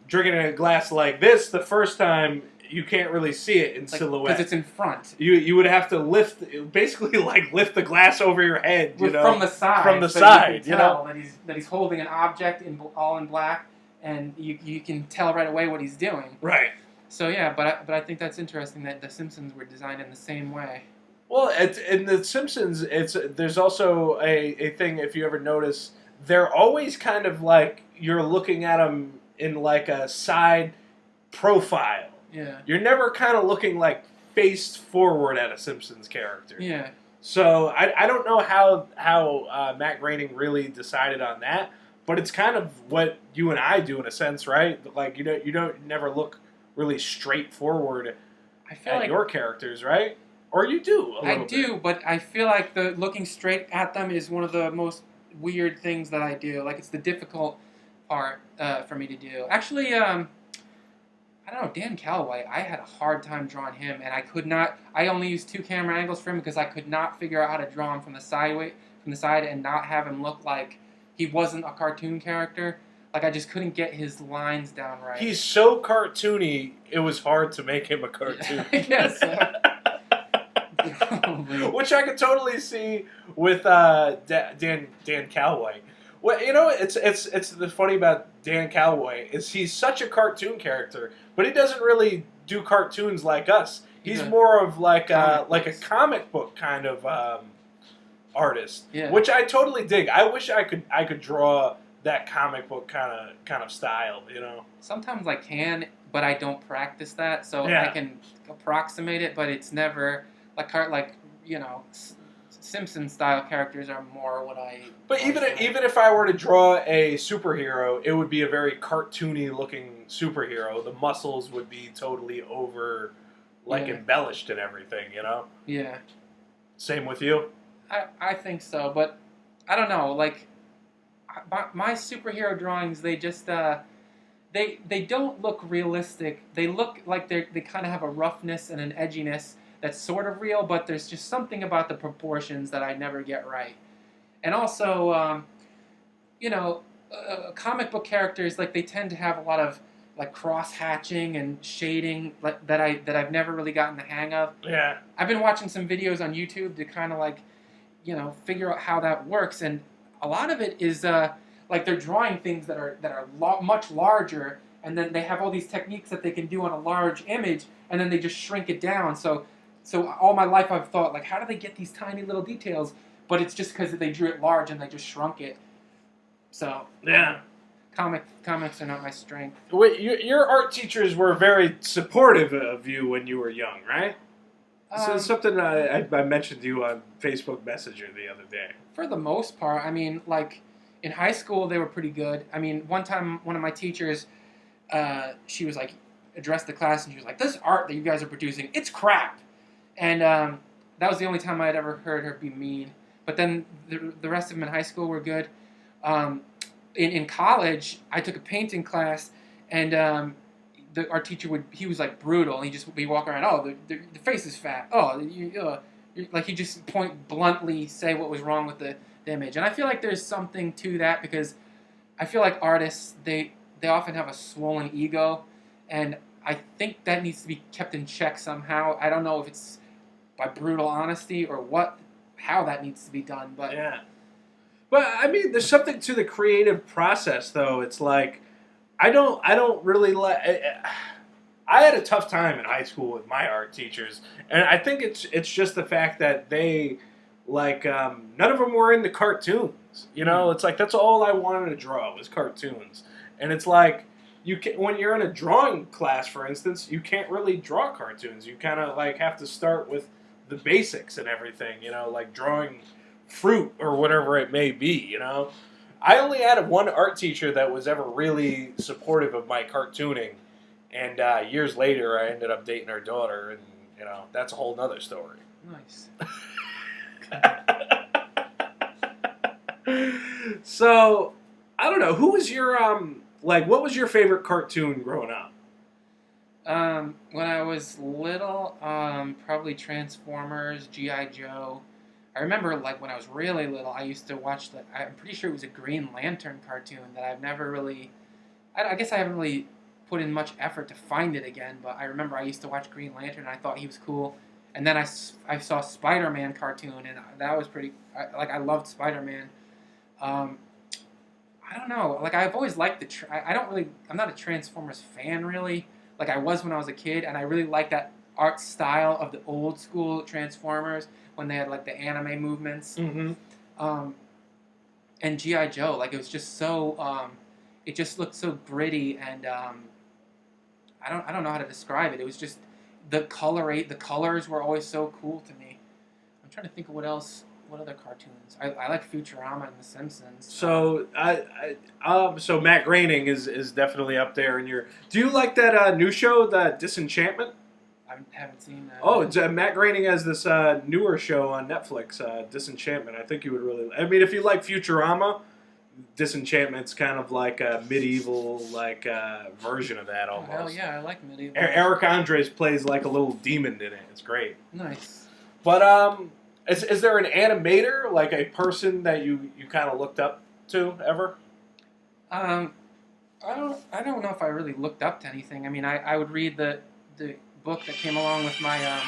Speaker 1: drinking in a glass like this. The first time, you can't really see it in silhouette
Speaker 2: because it's in front.
Speaker 1: You would have to lift the glass over your head,
Speaker 2: from the side.
Speaker 1: From the
Speaker 2: so
Speaker 1: side,
Speaker 2: you can tell that he's holding an object all in black. And you can tell right away what he's doing.
Speaker 1: Right.
Speaker 2: So yeah, but I think that's interesting that the Simpsons were designed in the same way.
Speaker 1: Well, in the Simpsons, there's also a thing, if you ever notice, they're always kind of like you're looking at them in like a side profile.
Speaker 2: Yeah.
Speaker 1: You're never kind of looking like faced forward at a Simpsons character.
Speaker 2: Yeah.
Speaker 1: So I don't know how Matt Groening really decided on that. But it's kind of what you and I do in a sense, right? Like you don't never look really straightforward at your characters, right? Or you do.
Speaker 2: I do, but I feel like the looking straight at them is one of the most weird things that I do. Like it's the difficult part for me to do. Actually, I don't know, Dan Calloway. I had a hard time drawing him, and I could not. I only used 2 camera angles for him because I could not figure out how to draw him from the side and not have him look like he wasn't a cartoon character. Like, I just couldn't get his lines down right.
Speaker 1: He's so cartoony, it was hard to make him a cartoon.
Speaker 2: Yes.
Speaker 1: Which I could totally see with Dan Calloway. Well, it's the funny about Dan Calloway is he's such a cartoon character, but he doesn't really do cartoons like us. He's more of like a comic book kind of artist, which I totally dig. I wish I could draw that comic book kind of style,
Speaker 2: Sometimes I can, but I don't practice that, so I can approximate it, but it's never Simpson style characters are more what I.
Speaker 1: But even if I were to draw a superhero, it would be a very cartoony looking superhero. The muscles would be totally over, embellished and everything,
Speaker 2: Yeah.
Speaker 1: Same with you.
Speaker 2: I think so, but I don't know. Like my superhero drawings, they just they don't look realistic. They look like they kind of have a roughness and an edginess that's sort of real, but there's just something about the proportions that I never get right. And also, comic book characters, like they tend to have a lot of like cross hatching and shading that I've never really gotten the hang of.
Speaker 1: Yeah.
Speaker 2: I've been watching some videos on YouTube to kind of figure out how that works, and a lot of it is like they're drawing things that are much larger, and then they have all these techniques that they can do on a large image, and then they just shrink it down. So all my life I've thought, like, how do they get these tiny little details? But it's just because they drew it large and they just shrunk it. So
Speaker 1: yeah,
Speaker 2: comics are not my strength.
Speaker 1: Wait, your art teachers were very supportive of you when you were young, right? So it's something I mentioned to you on Facebook Messenger the other day.
Speaker 2: For the most part, I mean, like in high school they were pretty good. I mean, one time one of my teachers she was like addressed the class and she was like, "This art that you guys are producing, it's crap." And that was the only time I had ever heard her be mean. But then the rest of them in high school were good. Um, in college, I took a painting class, and our teacher he was like brutal. And he'd be walking around, oh, the face is fat. Oh, like he just bluntly say what was wrong with the image. And I feel like there's something to that because I feel like artists they often have a swollen ego, and I think that needs to be kept in check somehow. I don't know if it's by brutal honesty or how that needs to be done, but
Speaker 1: yeah. But I mean, there's something to the creative process, though. It's like I don't really like. I had a tough time in high school with my art teachers, and I think it's just the fact that they like none of them were into cartoons. You know, it's like that's all I wanted to draw was cartoons, and it's like when you're in a drawing class, for instance, you can't really draw cartoons. You kind of like have to start with the basics and everything. You know, like drawing fruit or whatever it may be. You know, I only had one art teacher that was ever really supportive of my cartooning. And years later, I ended up dating her daughter, and you know that's a whole nother story.
Speaker 2: Nice.
Speaker 1: So, I don't know. Who was your what was your favorite cartoon growing up?
Speaker 2: When I was little, probably Transformers, G.I. Joe. I remember like when I was really little, I used to watch I'm pretty sure it was a Green Lantern cartoon that I've never really. I guess I haven't really put in much effort to find it again, but I remember I used to watch Green Lantern and I thought he was cool. And then I saw Spider-Man cartoon and that was pretty, I loved Spider-Man. I don't know, like I've always liked I'm not a Transformers fan really, like I was when I was a kid, and I really like that art style of the old school Transformers when they had like the anime movements.
Speaker 1: Mm-hmm.
Speaker 2: And G.I. Joe, like it was just so, it just looked so gritty and I don't know how to describe it. It was just the colors were always so cool to me. I'm trying to think of what other cartoons. I like Futurama and The Simpsons.
Speaker 1: So so Matt Groening is definitely up there in your. Do you like that new show, the Disenchantment?
Speaker 2: I haven't seen that.
Speaker 1: Oh, Matt Groening has this newer show on Netflix, Disenchantment. I think you would really. I mean, if you like Futurama, Disenchantment's kind of like a medieval version of that almost.
Speaker 2: Oh, hell yeah, I like medieval.
Speaker 1: Eric Andres plays like a little demon in it. It's great.
Speaker 2: Nice.
Speaker 1: But is there an animator, like a person that you kind of looked up to ever?
Speaker 2: I don't know if I really looked up to anything. I mean, I would read the book that came along with my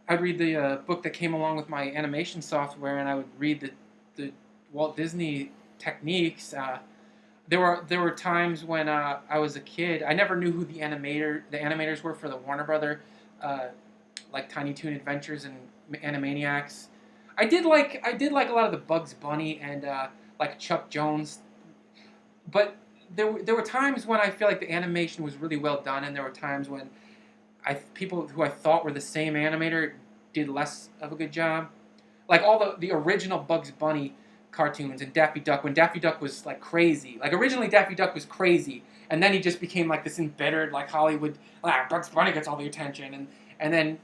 Speaker 2: I'd read the book that came along with my animation software, and I would read the Walt Disney techniques. There were times when I was a kid. I never knew who the animators were for the Warner Brother, like Tiny Toon Adventures and Animaniacs. I did like a lot of the Bugs Bunny and like Chuck Jones, but there were times when I feel like the animation was really well done, and there were times when people who I thought were the same animator did less of a good job. Like all the original Bugs Bunny cartoons and Daffy Duck, when Daffy Duck was like crazy. Like originally Daffy Duck was crazy, and then he just became like this embittered like Hollywood. Bugs Bunny gets all the attention, and then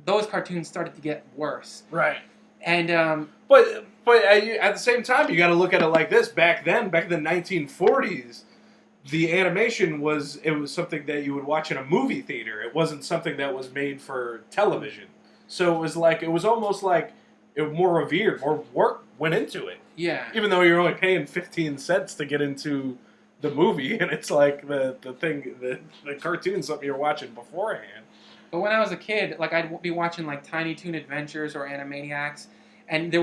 Speaker 2: those cartoons started to get worse.
Speaker 1: Right.
Speaker 2: And
Speaker 1: but at the same time, you got to look at it like this. Back in the 1940s, the animation was something that you would watch in a movie theater. It wasn't something that was made for television. So it was almost like it was more revered, more work went into it.
Speaker 2: Yeah.
Speaker 1: Even though you're only paying 15 cents to get into the movie, and it's like the cartoon's something you're watching beforehand.
Speaker 2: But when I was a kid, like I'd be watching like Tiny Toon Adventures or Animaniacs, and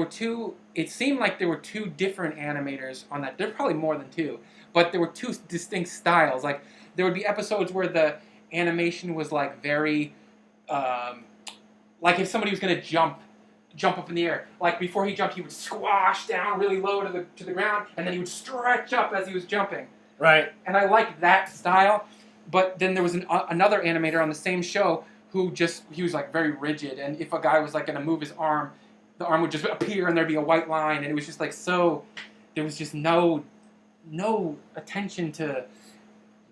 Speaker 2: it seemed like there were two different animators on that. There's probably more than two, but there were two distinct styles. Like there would be episodes where the animation was like very, like if somebody was gonna jump up in the air. Like before he jumped, he would squash down really low to the ground, and then he would stretch up as he was jumping.
Speaker 1: Right.
Speaker 2: And I liked that style. But then there was another animator on the same show who he was like very rigid, and if a guy was like going to move his arm, the arm would just appear and there'd be a white line, and it was just like so, there was just no attention to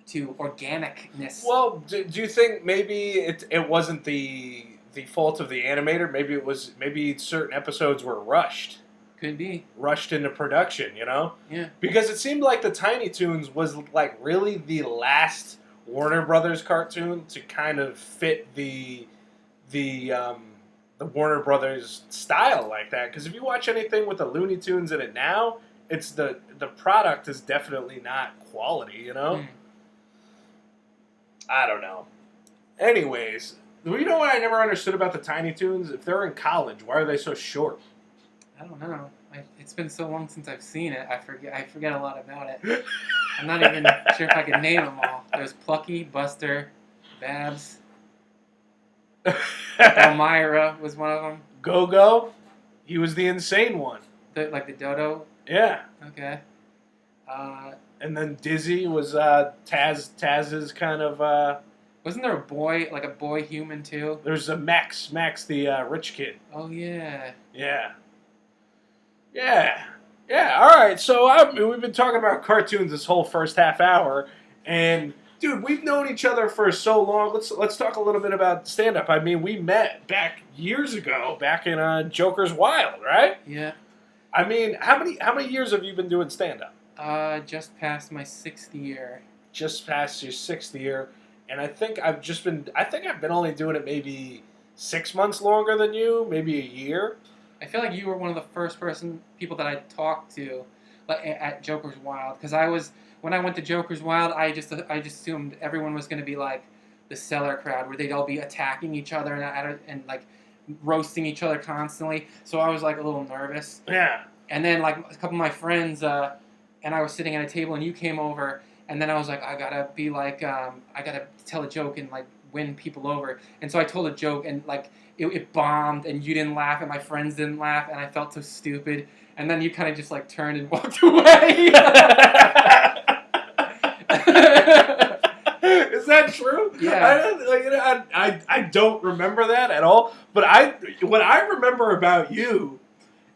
Speaker 2: to organicness.
Speaker 1: Well, do you think maybe it wasn't the fault of the animator? Maybe certain episodes were
Speaker 2: Could be.
Speaker 1: rushed into production.
Speaker 2: Yeah.
Speaker 1: Because it seemed like the Tiny Toons was like really the last Warner Brothers cartoon to kind of fit the Warner Brothers style like that. Because if you watch anything with the Looney Tunes in it now, it's the product is definitely not quality. I don't know. Anyways, you know what I never understood about the Tiny Toons? If they're in college, why are they so short?
Speaker 2: I don't know. It's been so long since I've seen it. I forget a lot about it. I'm not even sure if I can name them all. There's Plucky, Buster, Babs. Elmira was one of them.
Speaker 1: Go-Go, he was the insane one.
Speaker 2: Like the dodo.
Speaker 1: Yeah.
Speaker 2: Okay.
Speaker 1: And then Dizzy was Taz's kind of.
Speaker 2: Wasn't there a boy human too?
Speaker 1: There's a Max the rich kid.
Speaker 2: Oh yeah.
Speaker 1: Yeah. All right. So we've been talking about cartoons this whole first half hour, and dude, we've known each other for so long. Let's talk a little bit about stand up. I mean, we met back years ago, back in Joker's Wild, right?
Speaker 2: Yeah.
Speaker 1: I mean, how many years have you been doing stand up?
Speaker 2: Just past my 6th year.
Speaker 1: Just past your 6th year, and I think I've been only doing it maybe 6 months longer than you, maybe a year.
Speaker 2: I feel like you were one of the first people that I talked to, like at Joker's Wild, because when I went to Joker's Wild, I just assumed everyone was going to be like the Cellar crowd, where they'd all be attacking each other and like roasting each other constantly. So I was like a little nervous.
Speaker 1: Yeah.
Speaker 2: And then like a couple of my friends and I was sitting at a table, and you came over, and then I was like, I gotta be like, I gotta tell a joke and like win people over. And so I told a joke, and like it bombed, and you didn't laugh, and my friends didn't laugh, and I felt so stupid. And then you kind of just like turned and walked away.
Speaker 1: Is that true?
Speaker 2: Yeah.
Speaker 1: I don't remember that at all. But what I remember about you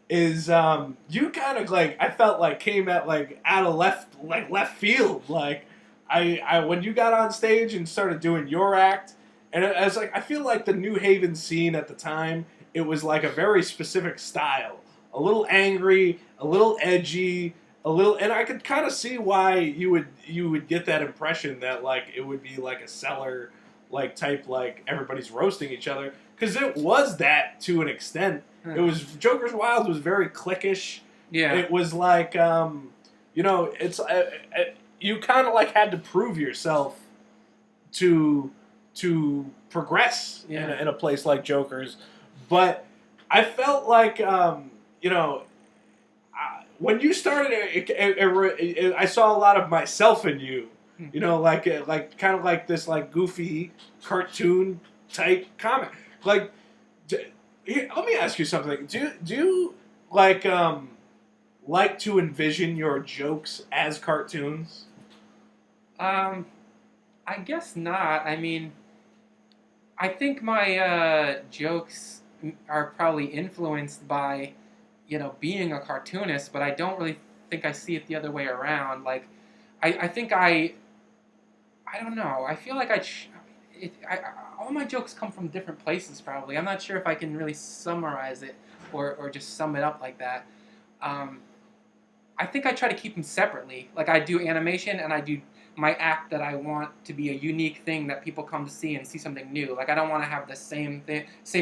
Speaker 1: is you kind of like, I felt like came at like out of left field. Like I when you got on stage and started doing your act, and I was like, I feel like the New Haven scene at the time, it was like a very specific style, a little angry, a little edgy, and I could kind of see why you would get that impression that like it would be like a Cellar like type, like everybody's roasting each other, because it was that to an extent. It was Joker's Wild was very cliquish.
Speaker 2: Yeah.
Speaker 1: It was like it's you kind of like had to prove yourself to progress in a place like Joker's, but I felt like when you started, I saw a lot of myself in you. Like kind of like this like goofy cartoon type comic. Like, let me ask you something. Do you like to envision your jokes as cartoons?
Speaker 2: I guess not. I mean, I think my jokes are probably influenced by, being a cartoonist, but I don't really think I see it the other way around. Like, I think I don't know. I feel like all my jokes come from different places, probably. I'm not sure if I can really summarize it or just sum it up like that. I think I try to keep them separately. Like, I do animation, and I do my act that I want to be a unique thing that people come to see and see something new. Like, I don't want to have the same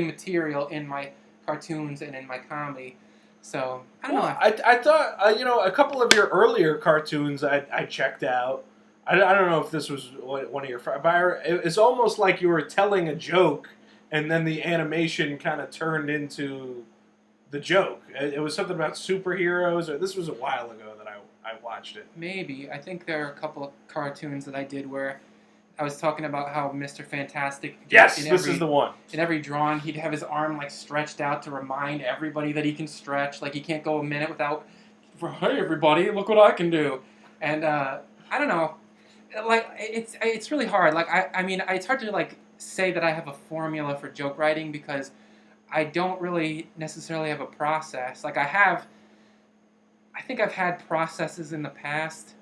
Speaker 2: material in my cartoons and in my comedy. So, I don't know.
Speaker 1: I thought, a couple of your earlier cartoons I checked out. I don't know if this was one of your... But it's almost like you were telling a joke, and then the animation kind of turned into the joke. It was something about superheroes, or this was a while ago that I watched it.
Speaker 2: Maybe. I think there are a couple of cartoons that I did where I was talking about how Mr. Fantastic...
Speaker 1: Yes, this is the one.
Speaker 2: In every drawing, he'd have his arm, like, stretched out to remind everybody that he can stretch. Like, he can't go a minute without, hey, everybody, look what I can do. And, I don't know. Like, it's really hard. Like, I mean, it's hard to, like, say that I have a formula for joke writing, because I don't really necessarily have a process. Like, I think I've had processes in the past.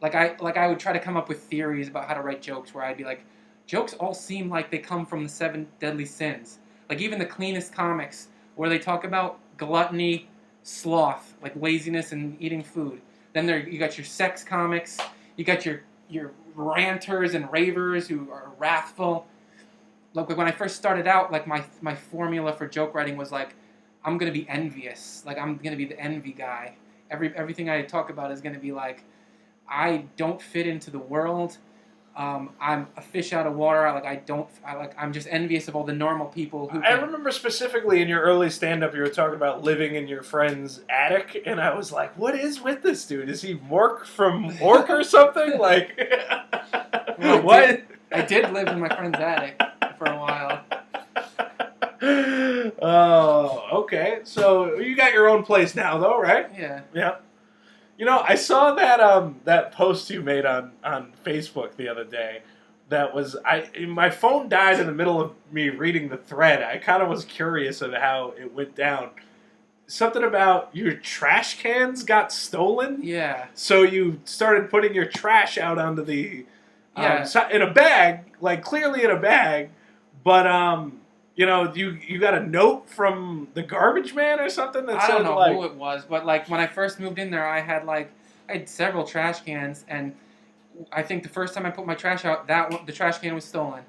Speaker 2: I would try to come up with theories about how to write jokes where I'd be like, jokes all seem like they come from the seven deadly sins. Like even the cleanest comics where they talk about gluttony, sloth, like laziness and eating food. Then you got your sex comics, you got your ranters and ravers who are wrathful. Like when I first started out, like my formula for joke writing was like, I'm gonna be envious. Like I'm gonna be the envy guy. Everything I talk about is gonna be like, I don't fit into the world. I'm a fish out of water. I'm just envious of all the normal people who.
Speaker 1: I remember specifically in your early stand-up, you were talking about living in your friend's attic, and I was like, "What is with this dude? Is he Mork from Mork or something?" Like,
Speaker 2: Well,
Speaker 1: what?
Speaker 2: I did live in my friend's attic for a while.
Speaker 1: Oh, okay. So you got your own place now, though, right?
Speaker 2: Yeah.
Speaker 1: Yeah. You know, I saw that post you made on Facebook the other day. That was my phone died in the middle of me reading the thread. I kind of was curious of how it went down. Something about your trash cans got stolen.
Speaker 2: Yeah.
Speaker 1: So you started putting your trash out onto the
Speaker 2: Yeah.
Speaker 1: in a bag, like clearly in a bag, but you know, you got a note from the garbage man or something that
Speaker 2: I
Speaker 1: said
Speaker 2: don't know
Speaker 1: like,
Speaker 2: who it was, but like when I first moved in there, I had several trash cans, and I think the first time I put my trash out, the trash can was stolen.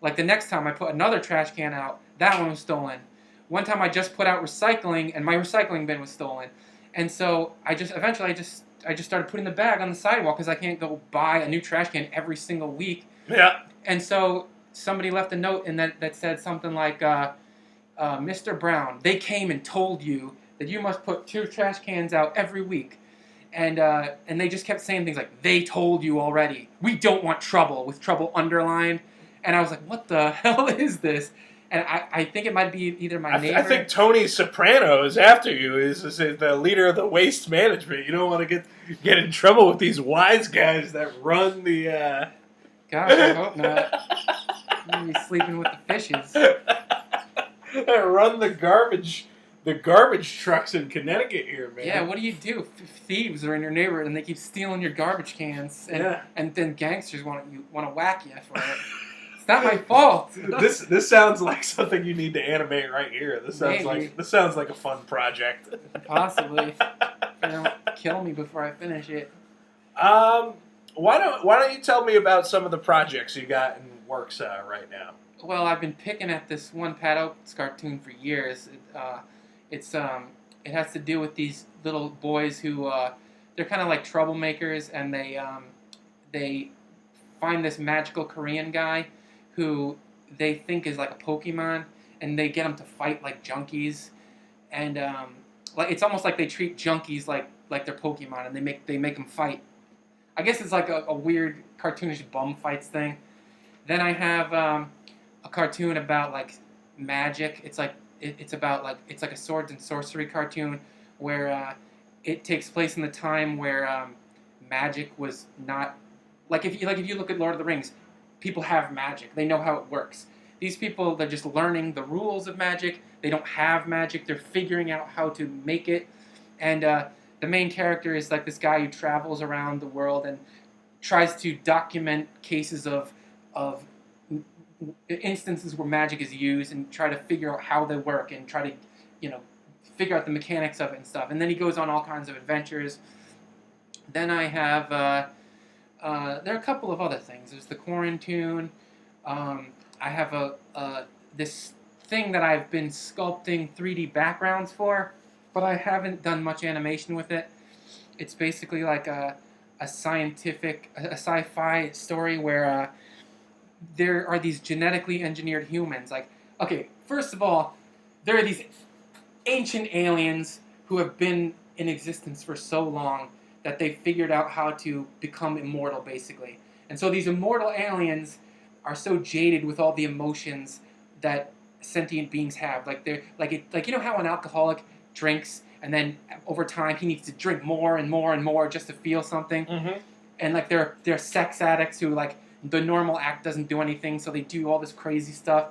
Speaker 2: Like the next time I put another trash can out, that one was stolen. One time I just put out recycling, and my recycling bin was stolen. And so eventually I just started putting the bag on the sidewalk because I can't go buy a new trash can every single week.
Speaker 1: yeah.
Speaker 2: And so somebody left a note in that said something like, Mr. Brown, they came and told you that you must put 2 trash cans out every week. And they just kept saying things like, they told you already. We don't want trouble, with trouble underlined. And I was like, what the hell is this? And I think it might be either my neighbor.
Speaker 1: I think Tony Soprano is after you. Is the leader of the waste management. You don't want to get in trouble with these wise guys that run the...
Speaker 2: Gosh, I hope not. I'm going to be sleeping with the fishes.
Speaker 1: That run the garbage trucks in Connecticut here, man.
Speaker 2: Yeah, what do you do? Thieves are in your neighborhood and they keep stealing your garbage cans, and then gangsters want to whack you for it. It's not my fault.
Speaker 1: This sounds like something you need to animate right here. This sounds like a fun project.
Speaker 2: Possibly. If they don't kill me before I finish it.
Speaker 1: Why don't you tell me about some of the projects you got in works right now?
Speaker 2: Well, I've been picking at this one Pat Oakes cartoon for years. It has to do with these little boys who they're kind of like troublemakers, and they find this magical Korean guy who they think is like a Pokemon, and they get him to fight like junkies, and like it's almost like they treat junkies like they're Pokemon, and they make them fight. I guess it's like a weird cartoonish bum fights thing. Then I have a cartoon about like magic. It's like it's like a swords and sorcery cartoon where it takes place in the time where magic was not like if you look at Lord of the Rings, people have magic. They know how it works. These people, they're just learning the rules of magic. They don't have magic. They're figuring out how to make it. And the main character is like this guy who travels around the world and tries to document cases of instances where magic is used and try to figure out how they work and try to, figure out the mechanics of it and stuff. And then he goes on all kinds of adventures. Then I have, there are a couple of other things. There's the Quarantune. I have this thing that I've been sculpting 3D backgrounds for, but I haven't done much animation with it. It's basically like a sci-fi story where there are these genetically engineered humans. Like, okay, first of all, there are these ancient aliens who have been in existence for so long that they've figured out how to become immortal, basically. And so these immortal aliens are so jaded with all the emotions that sentient beings have. Like you know how an alcoholic drinks and then over time he needs to drink more and more and more just to feel something.
Speaker 1: Mm-hmm.
Speaker 2: And like they're sex addicts who like the normal act doesn't do anything, so they do all this crazy stuff.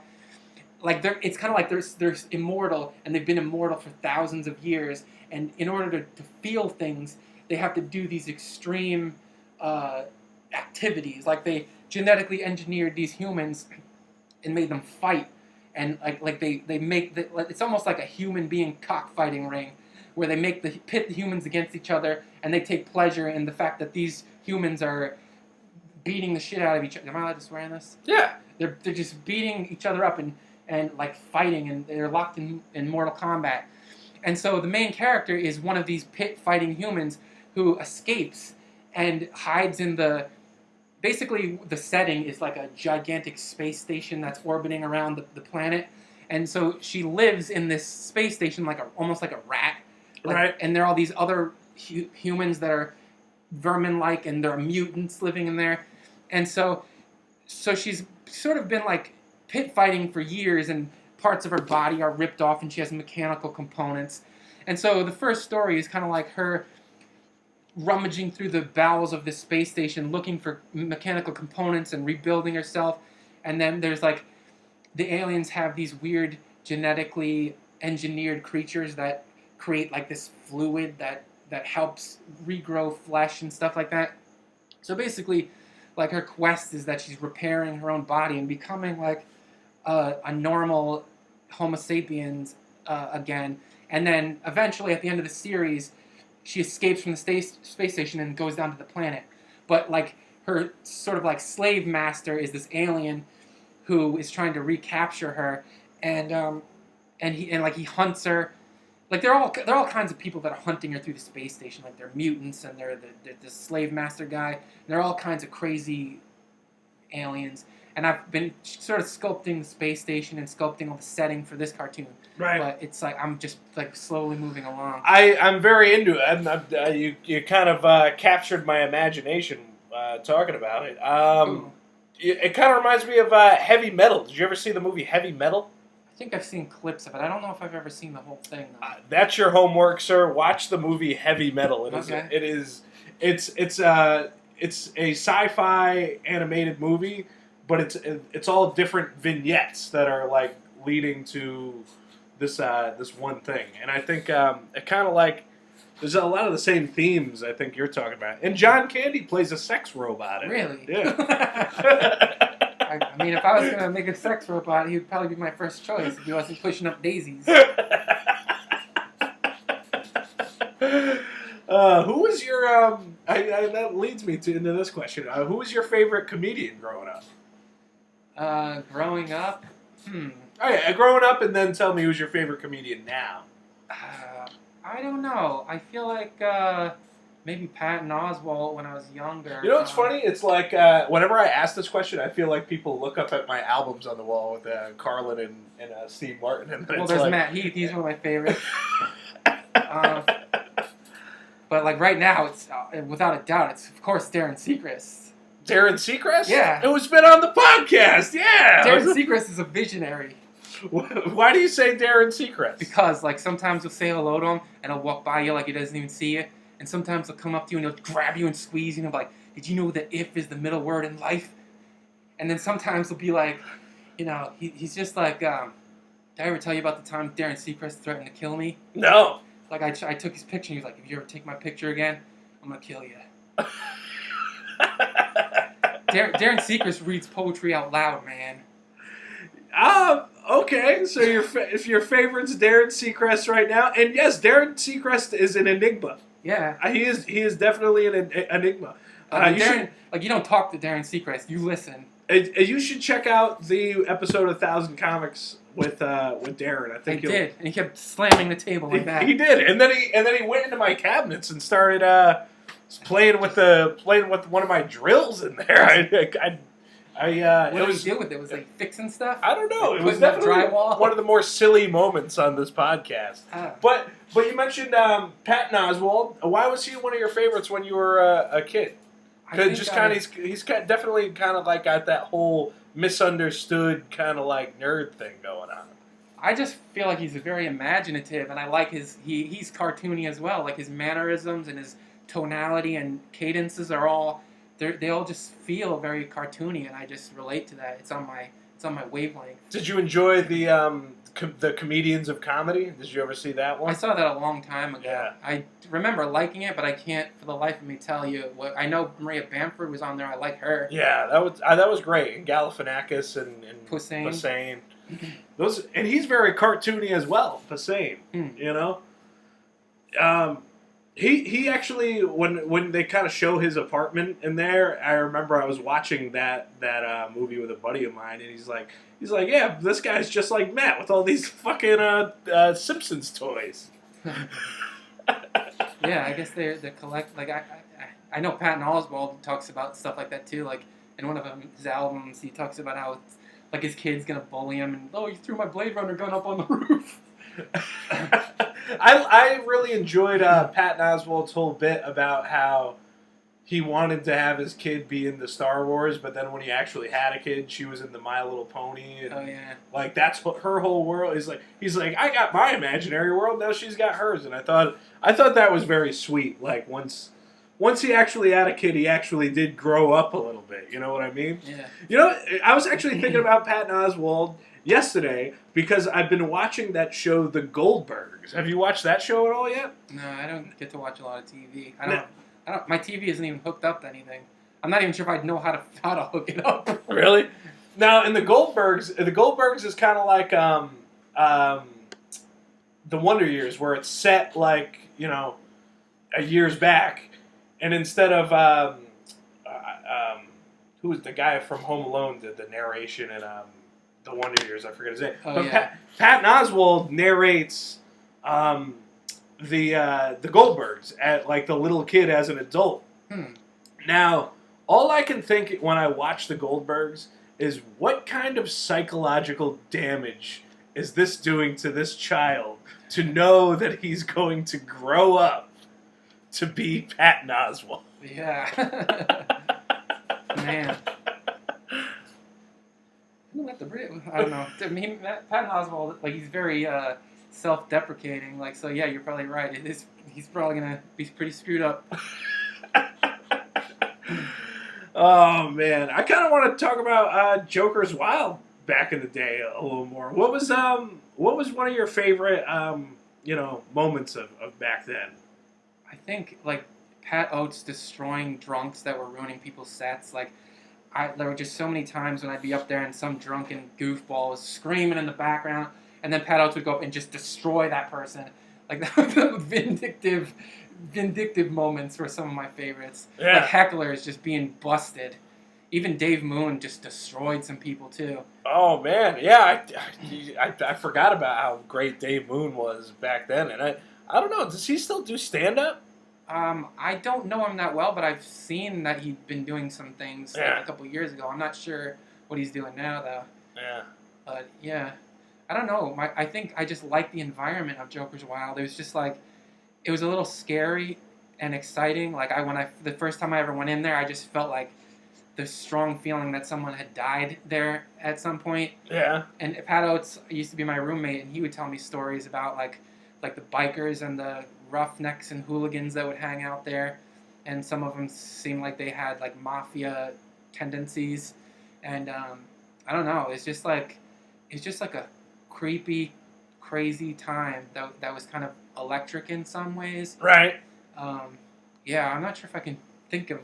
Speaker 2: Like it's kind of like they're immortal, and they've been immortal for thousands of years. And in order to feel things, they have to do these extreme activities. Like they genetically engineered these humans and made them fight, and they make it's almost like a human being cockfighting ring, where they pit the humans against each other, and they take pleasure in the fact that these humans are beating the shit out of each other. Am I allowed to swear in this?
Speaker 1: Yeah.
Speaker 2: They're just beating each other up and like fighting, and they're locked in Mortal Kombat. And so the main character is one of these pit fighting humans who escapes and hides in basically the setting is like a gigantic space station that's orbiting around the planet. And so she lives in this space station almost like a rat.
Speaker 1: Right.
Speaker 2: And there are all these other humans that are vermin-like, and there are mutants living in there. And so she's sort of been like pit fighting for years, and parts of her body are ripped off, and she has mechanical components. And so the first story is kind of like her rummaging through the bowels of this space station looking for mechanical components and rebuilding herself. And then there's like the aliens have these weird genetically engineered creatures that create like this fluid that helps regrow flesh and stuff like that. So basically, like her quest is that she's repairing her own body and becoming like a normal Homo sapiens again. And then eventually at the end of the series, she escapes from the space station and goes down to the planet. But like her sort of like slave master is this alien who is trying to recapture her, and he hunts her. Like there are all kinds of people that are hunting her through the space station. Like they're mutants, and they're the slave master guy. And there are all kinds of crazy aliens. And I've been sort of sculpting the space station and sculpting all the setting for this cartoon.
Speaker 1: Right.
Speaker 2: But it's like I'm just like slowly moving along.
Speaker 1: I'm very into it. You kind of captured my imagination talking about it. It kind of reminds me of Heavy Metal. Did you ever see the movie Heavy Metal?
Speaker 2: I think I've seen clips of it. I don't know if I've ever seen the whole thing.
Speaker 1: That's your homework, sir. Watch the movie Heavy Metal. It's a sci-fi animated movie, but it's all different vignettes that are like leading to this one thing. And I think it kind of like there's a lot of the same themes I think you're talking about. And John Candy plays a sex robot in it.
Speaker 2: Really?
Speaker 1: Yeah.
Speaker 2: I mean, if I was going to make a sex robot, he would probably be my first choice if he wasn't pushing up daisies.
Speaker 1: Who was your that leads me into this question. Who was your favorite comedian growing up?
Speaker 2: Growing up?
Speaker 1: Oh, yeah, growing up, and then tell me who's your favorite comedian now.
Speaker 2: I don't know. I feel like maybe Patton Oswalt when I was younger.
Speaker 1: You know what's funny? It's like whenever I ask this question, I feel like people look up at my albums on the wall with Carlin and Steve Martin. And
Speaker 2: well, there's Matt Heath. He's one of my favorites. But like right now, it's without a doubt, it's of course Darren Seacrest.
Speaker 1: Darren Seacrest?
Speaker 2: Yeah.
Speaker 1: Who's been on the podcast, yeah!
Speaker 2: Darren Seacrest is a visionary.
Speaker 1: Why do you say Darren Seacrest?
Speaker 2: Because like sometimes you'll say hello to him, and he'll walk by you like he doesn't even see you. And sometimes he'll come up to you and he'll grab you and squeeze you and he'll be like, did you know that if is the middle word in life? And then sometimes he'll be like, you know, he's just like, did I ever tell you about the time Darren Seacrest threatened to kill me?
Speaker 1: No.
Speaker 2: Like I took his picture and he was like, if you ever take my picture again, I'm going to kill you. Darren Seacrest reads poetry out loud, man.
Speaker 1: Okay, so if your favorite's Darren Seacrest right now, and yes, Darren Seacrest is an enigma.
Speaker 2: Yeah,
Speaker 1: he is definitely an enigma.
Speaker 2: You don't talk to Darren Seacrest, you listen.
Speaker 1: You should check out the episode of 1,000 Comics with Darren. I think
Speaker 2: he did, and he kept slamming the table like that.
Speaker 1: He did, and then he went into my cabinets and started playing with one of my drills in there.
Speaker 2: What did he do with it? Was he fixing stuff?
Speaker 1: I don't know.
Speaker 2: Like
Speaker 1: it was definitely
Speaker 2: drywall?
Speaker 1: One of the more silly moments on this podcast. But you mentioned Patton Oswalt. Why was he one of your favorites when you were a kid? He's definitely kind of like got that whole misunderstood kind of like nerd thing going on.
Speaker 2: I just feel like he's very imaginative, and I like he's cartoony as well. Like his mannerisms and his tonality and cadences are all. They all just feel very cartoony, and I just relate to that. It's on my it's on my wavelength.
Speaker 1: Did you enjoy the Comedians of Comedy? Did you ever see that one?
Speaker 2: I saw that a long time ago.
Speaker 1: Yeah.
Speaker 2: I remember liking it, but I can't for the life of me tell you what. I know Maria Bamford was on there. I like her.
Speaker 1: Yeah, that was great. And Galifianakis and
Speaker 2: Hussein.
Speaker 1: Those, and he's very cartoony as well. Hussein, you know. He actually, when they kind of show his apartment in there, I remember I was watching that movie with a buddy of mine, and he's like, yeah, this guy's just like Matt with all these fucking Simpsons toys.
Speaker 2: Yeah, I guess they're collect. Like I know Patton Oswalt talks about stuff like that too. Like in one of his albums, he talks about how it's, like his kid's gonna bully him, and you threw my Blade Runner gun up on the roof.
Speaker 1: I really enjoyed Patton Oswalt's whole bit about how he wanted to have his kid be into Star Wars, but then when he actually had a kid, she was into My Little Pony. And,
Speaker 2: oh yeah,
Speaker 1: like that's what her whole world is like. He's like, I got my imaginary world, now she's got hers, and I thought that was very sweet. Like once he actually had a kid, he actually did grow up a little bit. You know what I mean?
Speaker 2: Yeah.
Speaker 1: You know, I was actually thinking about Patton Oswalt yesterday because I've been watching that show, The Goldbergs. Have you watched that show at all yet?
Speaker 2: No, I don't get to watch a lot of TV. I don't. My TV isn't even hooked up to anything. I'm not even sure if I'd know how to hook it up.
Speaker 1: Really? Now, in The Goldbergs is kind of like the Wonder Years, where it's set like, you know, a years back, and instead of who was the guy from Home Alone did the narration in the Wonder Years? I forget his name.
Speaker 2: Oh,
Speaker 1: but
Speaker 2: yeah.
Speaker 1: Patton Oswalt narrates the Goldbergs at like the little kid as an adult. Now, all I can think when I watch the Goldbergs is what kind of psychological damage is this doing to this child to know that he's going to grow up to be Patton Oswalt.
Speaker 2: Yeah. Man. I don't know. I mean, Patton Oswalt, like, he's very self-deprecating. Like, so yeah, you're probably right. He's probably gonna be pretty screwed up.
Speaker 1: Oh man, I kind of want to talk about Joker's Wild back in the day a little more. What was one of your favorite moments of back then?
Speaker 2: I think like Pat Oates destroying drunks that were ruining people's sets. Like there were just so many times when I'd be up there and some drunken goofball was screaming in the background, and then Pat Oates would go up and just destroy that person. Like the vindictive moments were some of my favorites.
Speaker 1: Yeah.
Speaker 2: Like hecklers just being busted. Even Dave Moon just destroyed some people too.
Speaker 1: Oh man, yeah, I forgot about how great Dave Moon was back then, and I don't know, does he still do stand up?
Speaker 2: I don't know him that well, but I've seen that he'd been doing some things like a couple years ago. I'm not sure what he's doing now though.
Speaker 1: Yeah.
Speaker 2: But yeah, I don't know. I think I just like the environment of Joker's Wild. It was just like, it was a little scary and exciting. Like the first time I ever went in there, I just felt like the strong feeling that someone had died there at some point.
Speaker 1: Yeah.
Speaker 2: And Pat Oates used to be my roommate, and he would tell me stories about like the bikers and the roughnecks and hooligans that would hang out there, and some of them seemed like they had like mafia tendencies, and I don't know. It's just like a creepy, crazy time that was kind of electric in some ways.
Speaker 1: Right.
Speaker 2: Yeah, I'm not sure if I can think of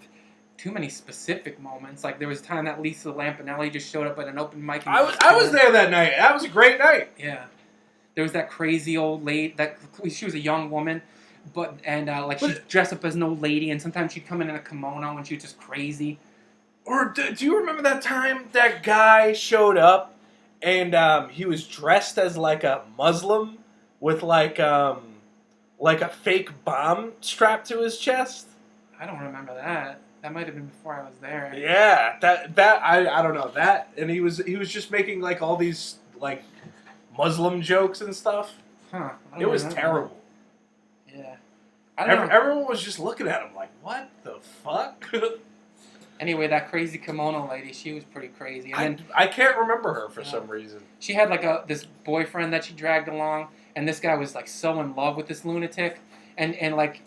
Speaker 2: too many specific moments. Like there was a time that Lisa Lampanelli just showed up at an open mic.
Speaker 1: I was there that night. That was a great night.
Speaker 2: Yeah. There was that crazy old lady she was a young woman, she'd dress up as an old lady, and sometimes she'd come in a kimono and she was just crazy.
Speaker 1: Or do you remember that time that guy showed up and he was dressed as like a Muslim with like a fake bomb strapped to his chest?
Speaker 2: I don't remember that. That might have been before I was there.
Speaker 1: Yeah, that I don't know that, and he was just making like all these like Muslim jokes and stuff.
Speaker 2: Huh.
Speaker 1: It was terrible.
Speaker 2: Yeah. I don't know.
Speaker 1: Everyone was just looking at him like, what the fuck?
Speaker 2: Anyway, that crazy kimono lady, she was pretty crazy. And
Speaker 1: I can't remember her for some reason.
Speaker 2: She had like this boyfriend that she dragged along, and this guy was like so in love with this lunatic, and like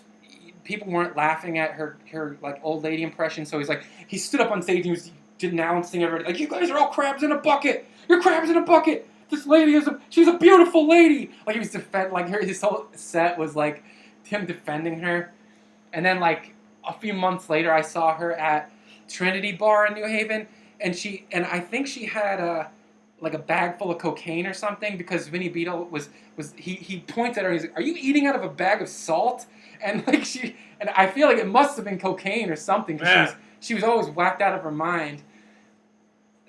Speaker 2: people weren't laughing at her like old lady impression, so he stood up on stage and he was denouncing everybody. Like, you guys are all crabs in a bucket. You're crabs in a bucket. This lady she's a beautiful lady. Like, he was his whole set was like him defending her. And then like a few months later, I saw her at Trinity Bar in New Haven, and I think she had a bag full of cocaine or something, because Vinny Beetle he points at her and he's like, "Are you eating out of a bag of salt?" And like and I feel like it must have been cocaine or something, because she was always whacked out of her mind.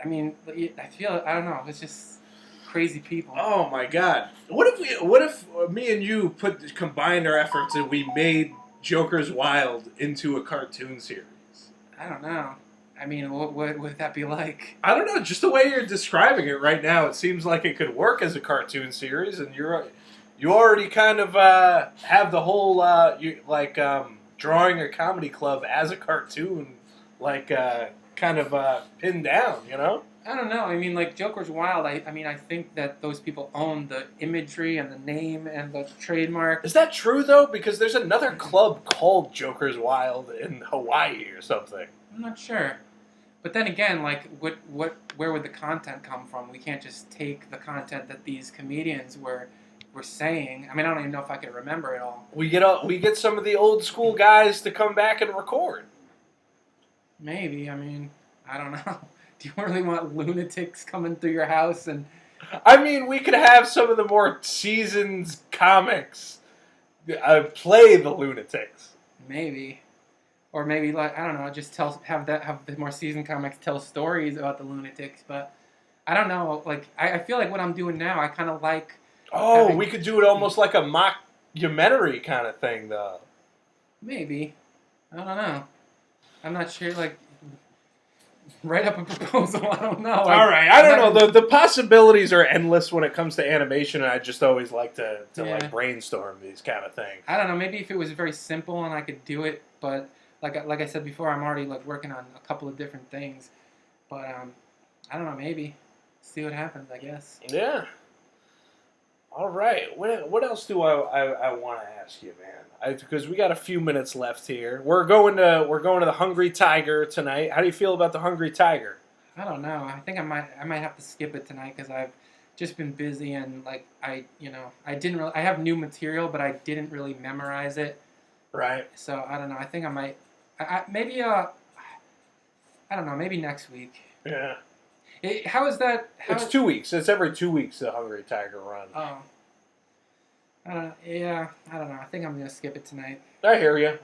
Speaker 2: I mean, I don't know, it's just crazy people.
Speaker 1: Oh my God! What if me and you combined our efforts and we made Joker's Wild into a cartoon series?
Speaker 2: I don't know. I mean, what would that be like?
Speaker 1: I don't know. Just the way you're describing it right now, it seems like it could work as a cartoon series, and you already kind of have the whole drawing a comedy club as a cartoon, kind of pinned down. You know?
Speaker 2: I don't know. I mean, like Joker's Wild. I mean, I think that those people own the imagery and the name and the trademark.
Speaker 1: Is that true though? Because there's another club called Joker's Wild in Hawaii or something.
Speaker 2: I'm not sure. But then again, like, where would the content come from? We can't just take the content that these comedians were saying. I mean, I don't even know if I could remember it all.
Speaker 1: We get some of the old school guys to come back and record.
Speaker 2: Maybe. I mean, I don't know. Do you really want lunatics coming through your house? And
Speaker 1: I mean, we could have some of the more seasoned comics play the lunatics.
Speaker 2: Maybe. Or maybe, like, I don't know, just have the more seasoned comics tell stories about the lunatics. But I don't know. Like, I feel like what I'm doing now, I kind of like.
Speaker 1: Oh, we could do it almost like a mockumentary kind of thing, though.
Speaker 2: Maybe. I don't know. I'm not sure. Like, write up a proposal. I don't know.
Speaker 1: All right, I don't know. The possibilities are endless when it comes to animation, and I just always like to like brainstorm these kind of things.
Speaker 2: I don't know. Maybe if it was very simple and I could do it, but like I said before, I'm already like working on a couple of different things. But I don't know. Maybe see what happens. I guess.
Speaker 1: Yeah. All right. What else do I want to ask you, man? Because we got a few minutes left here. We're going to the Hungry Tiger tonight. How do you feel about the Hungry Tiger?
Speaker 2: I don't know. I think I might have to skip it tonight because I've just been busy and like I have new material, but I didn't really memorize it.
Speaker 1: Right.
Speaker 2: So I don't know. I think I might. Maybe I don't know. Maybe next week.
Speaker 1: Yeah.
Speaker 2: How is that?
Speaker 1: It's 2 weeks. It's every 2 weeks the Hungry Tiger run.
Speaker 2: Oh. Yeah, I don't know. I think I'm gonna skip it tonight.
Speaker 1: I hear you.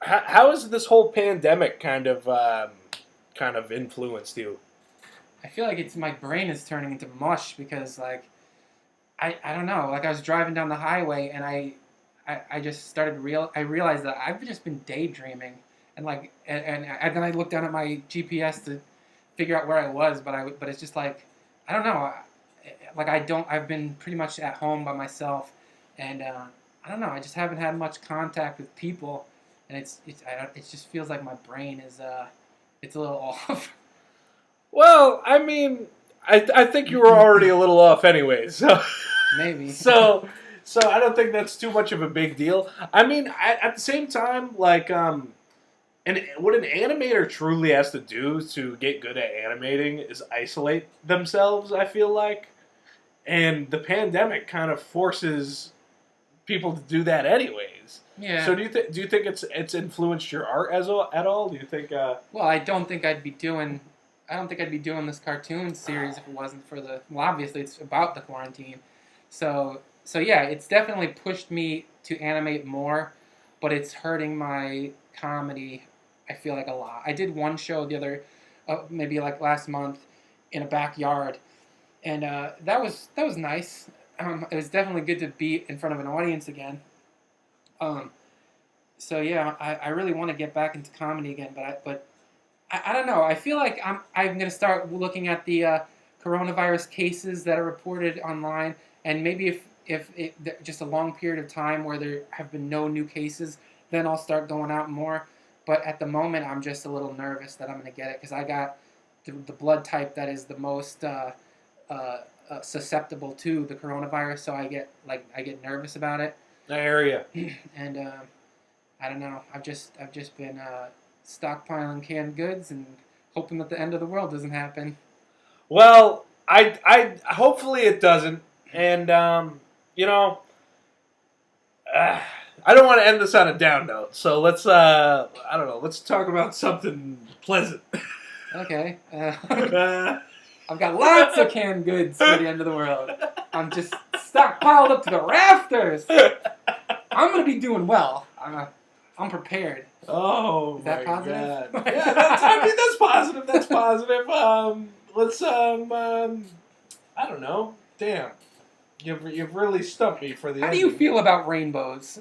Speaker 1: How has this whole pandemic kind of influenced you?
Speaker 2: I feel like my brain is turning into mush because like I don't know. Like I was driving down the highway and I just started I realized that I've just been daydreaming. And like, and then I looked down at my GPS to figure out where I was, but it's just like, I don't know, I've been pretty much at home by myself, and I don't know, I just haven't had much contact with people, and it just feels like my brain is it's a little off.
Speaker 1: Well, I mean, I think you were already a little off anyways, so
Speaker 2: Maybe.
Speaker 1: So I don't think that's too much of a big deal. I mean, at the same time, like and what an animator truly has to do to get good at animating is isolate themselves, I feel like. And the pandemic kind of forces people to do that anyways.
Speaker 2: Yeah.
Speaker 1: So do you think it's influenced your art at all? Do you think
Speaker 2: Well, I don't think I'd be doing this cartoon series if it wasn't for obviously it's about the quarantine. So yeah, it's definitely pushed me to animate more, but it's hurting my comedy, I feel like, a lot. I did one show maybe like last month in a backyard, and that was nice. It was definitely good to be in front of an audience again. So yeah, I really want to get back into comedy again, but I don't know. I feel like I'm gonna start looking at the coronavirus cases that are reported online, and maybe if just a long period of time where there have been no new cases, then I'll start going out more. But at the moment, I'm just a little nervous that I'm going to get it because I got the blood type that is the most susceptible to the coronavirus. So I get nervous about it.
Speaker 1: I hear you.
Speaker 2: And I don't know. I've just been stockpiling canned goods and hoping that the end of the world doesn't happen.
Speaker 1: Well, I hopefully it doesn't, and you know, I don't want to end this on a down note. So let's I don't know. Let's talk about something pleasant.
Speaker 2: Okay. I've got lots of canned goods for the end of the world. I'm just stockpiled up to the rafters. I'm gonna be doing well. I'm prepared.
Speaker 1: Oh,
Speaker 2: is that positive?
Speaker 1: God. Yeah, that's positive. That's positive. Let's I don't know. Damn, you've really stumped me for the.
Speaker 2: How do you feel about rainbows?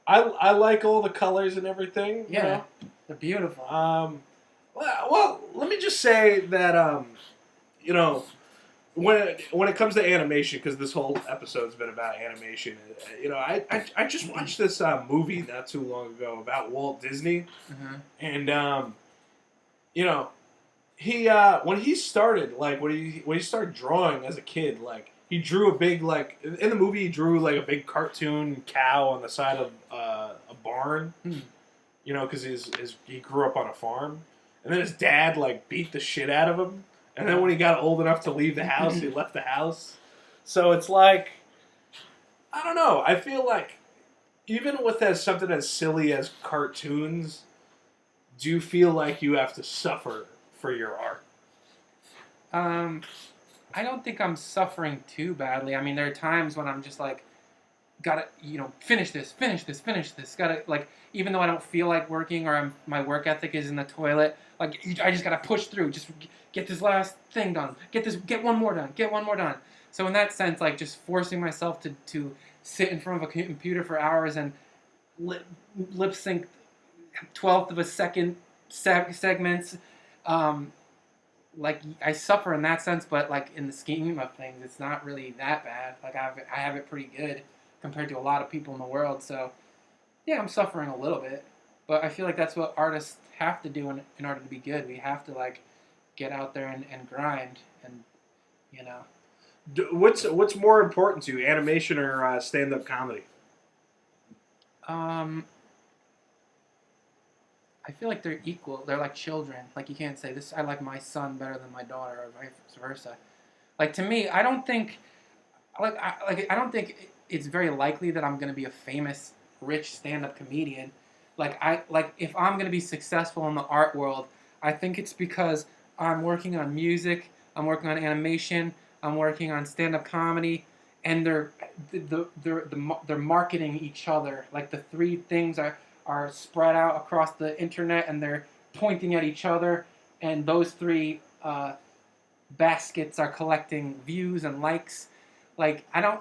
Speaker 1: I like all the colors and everything.
Speaker 2: Yeah,
Speaker 1: you know?
Speaker 2: they're beautiful.
Speaker 1: Well, let me just say that you know, when it comes to animation, because this whole episode's been about animation, you know, I just watched this movie not too long ago about Walt Disney, and you know, he when he started when he started drawing as a kid, like he drew a big in the movie he drew like a big cartoon cow on the side of a barn, you know, because he grew up on a farm, and then his dad like beat the shit out of him. And then when he got old enough to leave the house, he left the house. So it's like, I don't know. I feel like even with something as silly as cartoons, do you feel like you have to suffer for your art?
Speaker 2: I don't think I'm suffering too badly. I mean, there are times when I'm just like, gotta, finish this. Gotta, like, even though I don't feel like working or my work ethic is in the toilet, like, I just gotta push through. Just get this last thing done. Get one more done. So in that sense, like, just forcing myself to sit in front of a computer for hours and lip sync 1/12 of a second segments, like, I suffer in that sense, but like in the scheme of things, it's not really that bad. Like I have it pretty good compared to a lot of people in the world. So yeah, I'm suffering a little bit, but I feel like that's what artists have to do in order to be good. We have to like get out there and grind, and you know.
Speaker 1: What's more important to you, animation or stand-up comedy?
Speaker 2: I feel like they're equal. They're like children. Like you can't say this. I like my son better than my daughter, or vice versa. Like to me, I don't think, I don't think it's very likely that I'm gonna be a famous, rich stand-up comedian. Like if I'm gonna be successful in the art world, I think it's because I'm working on music, I'm working on animation, I'm working on stand-up comedy, and they're marketing each other. Like the three things are spread out across the internet, and they're pointing at each other, and those three baskets are collecting views and likes. Like I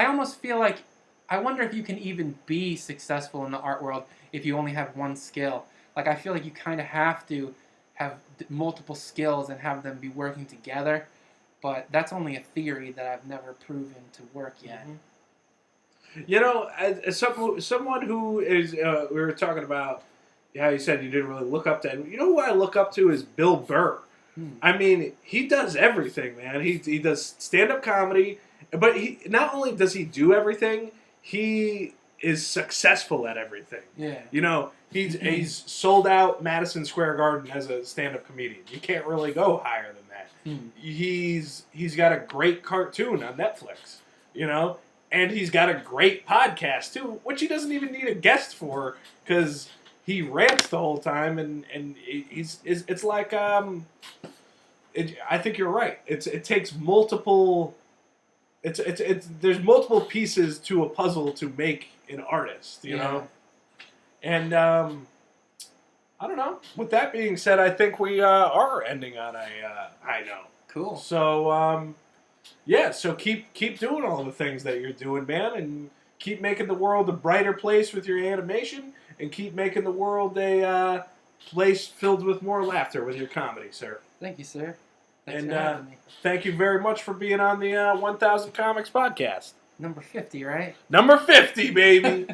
Speaker 2: almost feel like I wonder if you can even be successful in the art world if you only have one skill. Like I feel like you kind of have to have multiple skills and have them be working together, but that's only a theory that I've never proven to work yet.
Speaker 1: Mm-hmm. You know, as someone who is, we were talking about how you said you didn't really look up to. You know who I look up to is Bill Burr. I mean, he does everything, man. He does stand-up comedy, but he not only does he do everything, he is successful at everything.
Speaker 2: Yeah.
Speaker 1: You know, he's sold out Madison Square Garden as a stand-up comedian. You can't really go higher than that. He's got a great cartoon on Netflix. You know. And he's got a great podcast, too, which he doesn't even need a guest for, because he rants the whole time, and it's like, I think you're right. It takes multiple, there's multiple pieces to a puzzle to make an artist, you know? And, I don't know. With that being said, I think we are ending on a high note.
Speaker 2: Cool.
Speaker 1: So, yeah, so keep doing all the things that you're doing, man, and keep making the world a brighter place with your animation, and keep making the world a place filled with more laughter with your comedy, sir.
Speaker 2: Thank you, sir. Thanks
Speaker 1: and
Speaker 2: for having me.
Speaker 1: Thank you very much for being on the 1000 Comics podcast.
Speaker 2: Number 50, right?
Speaker 1: Number 50, baby.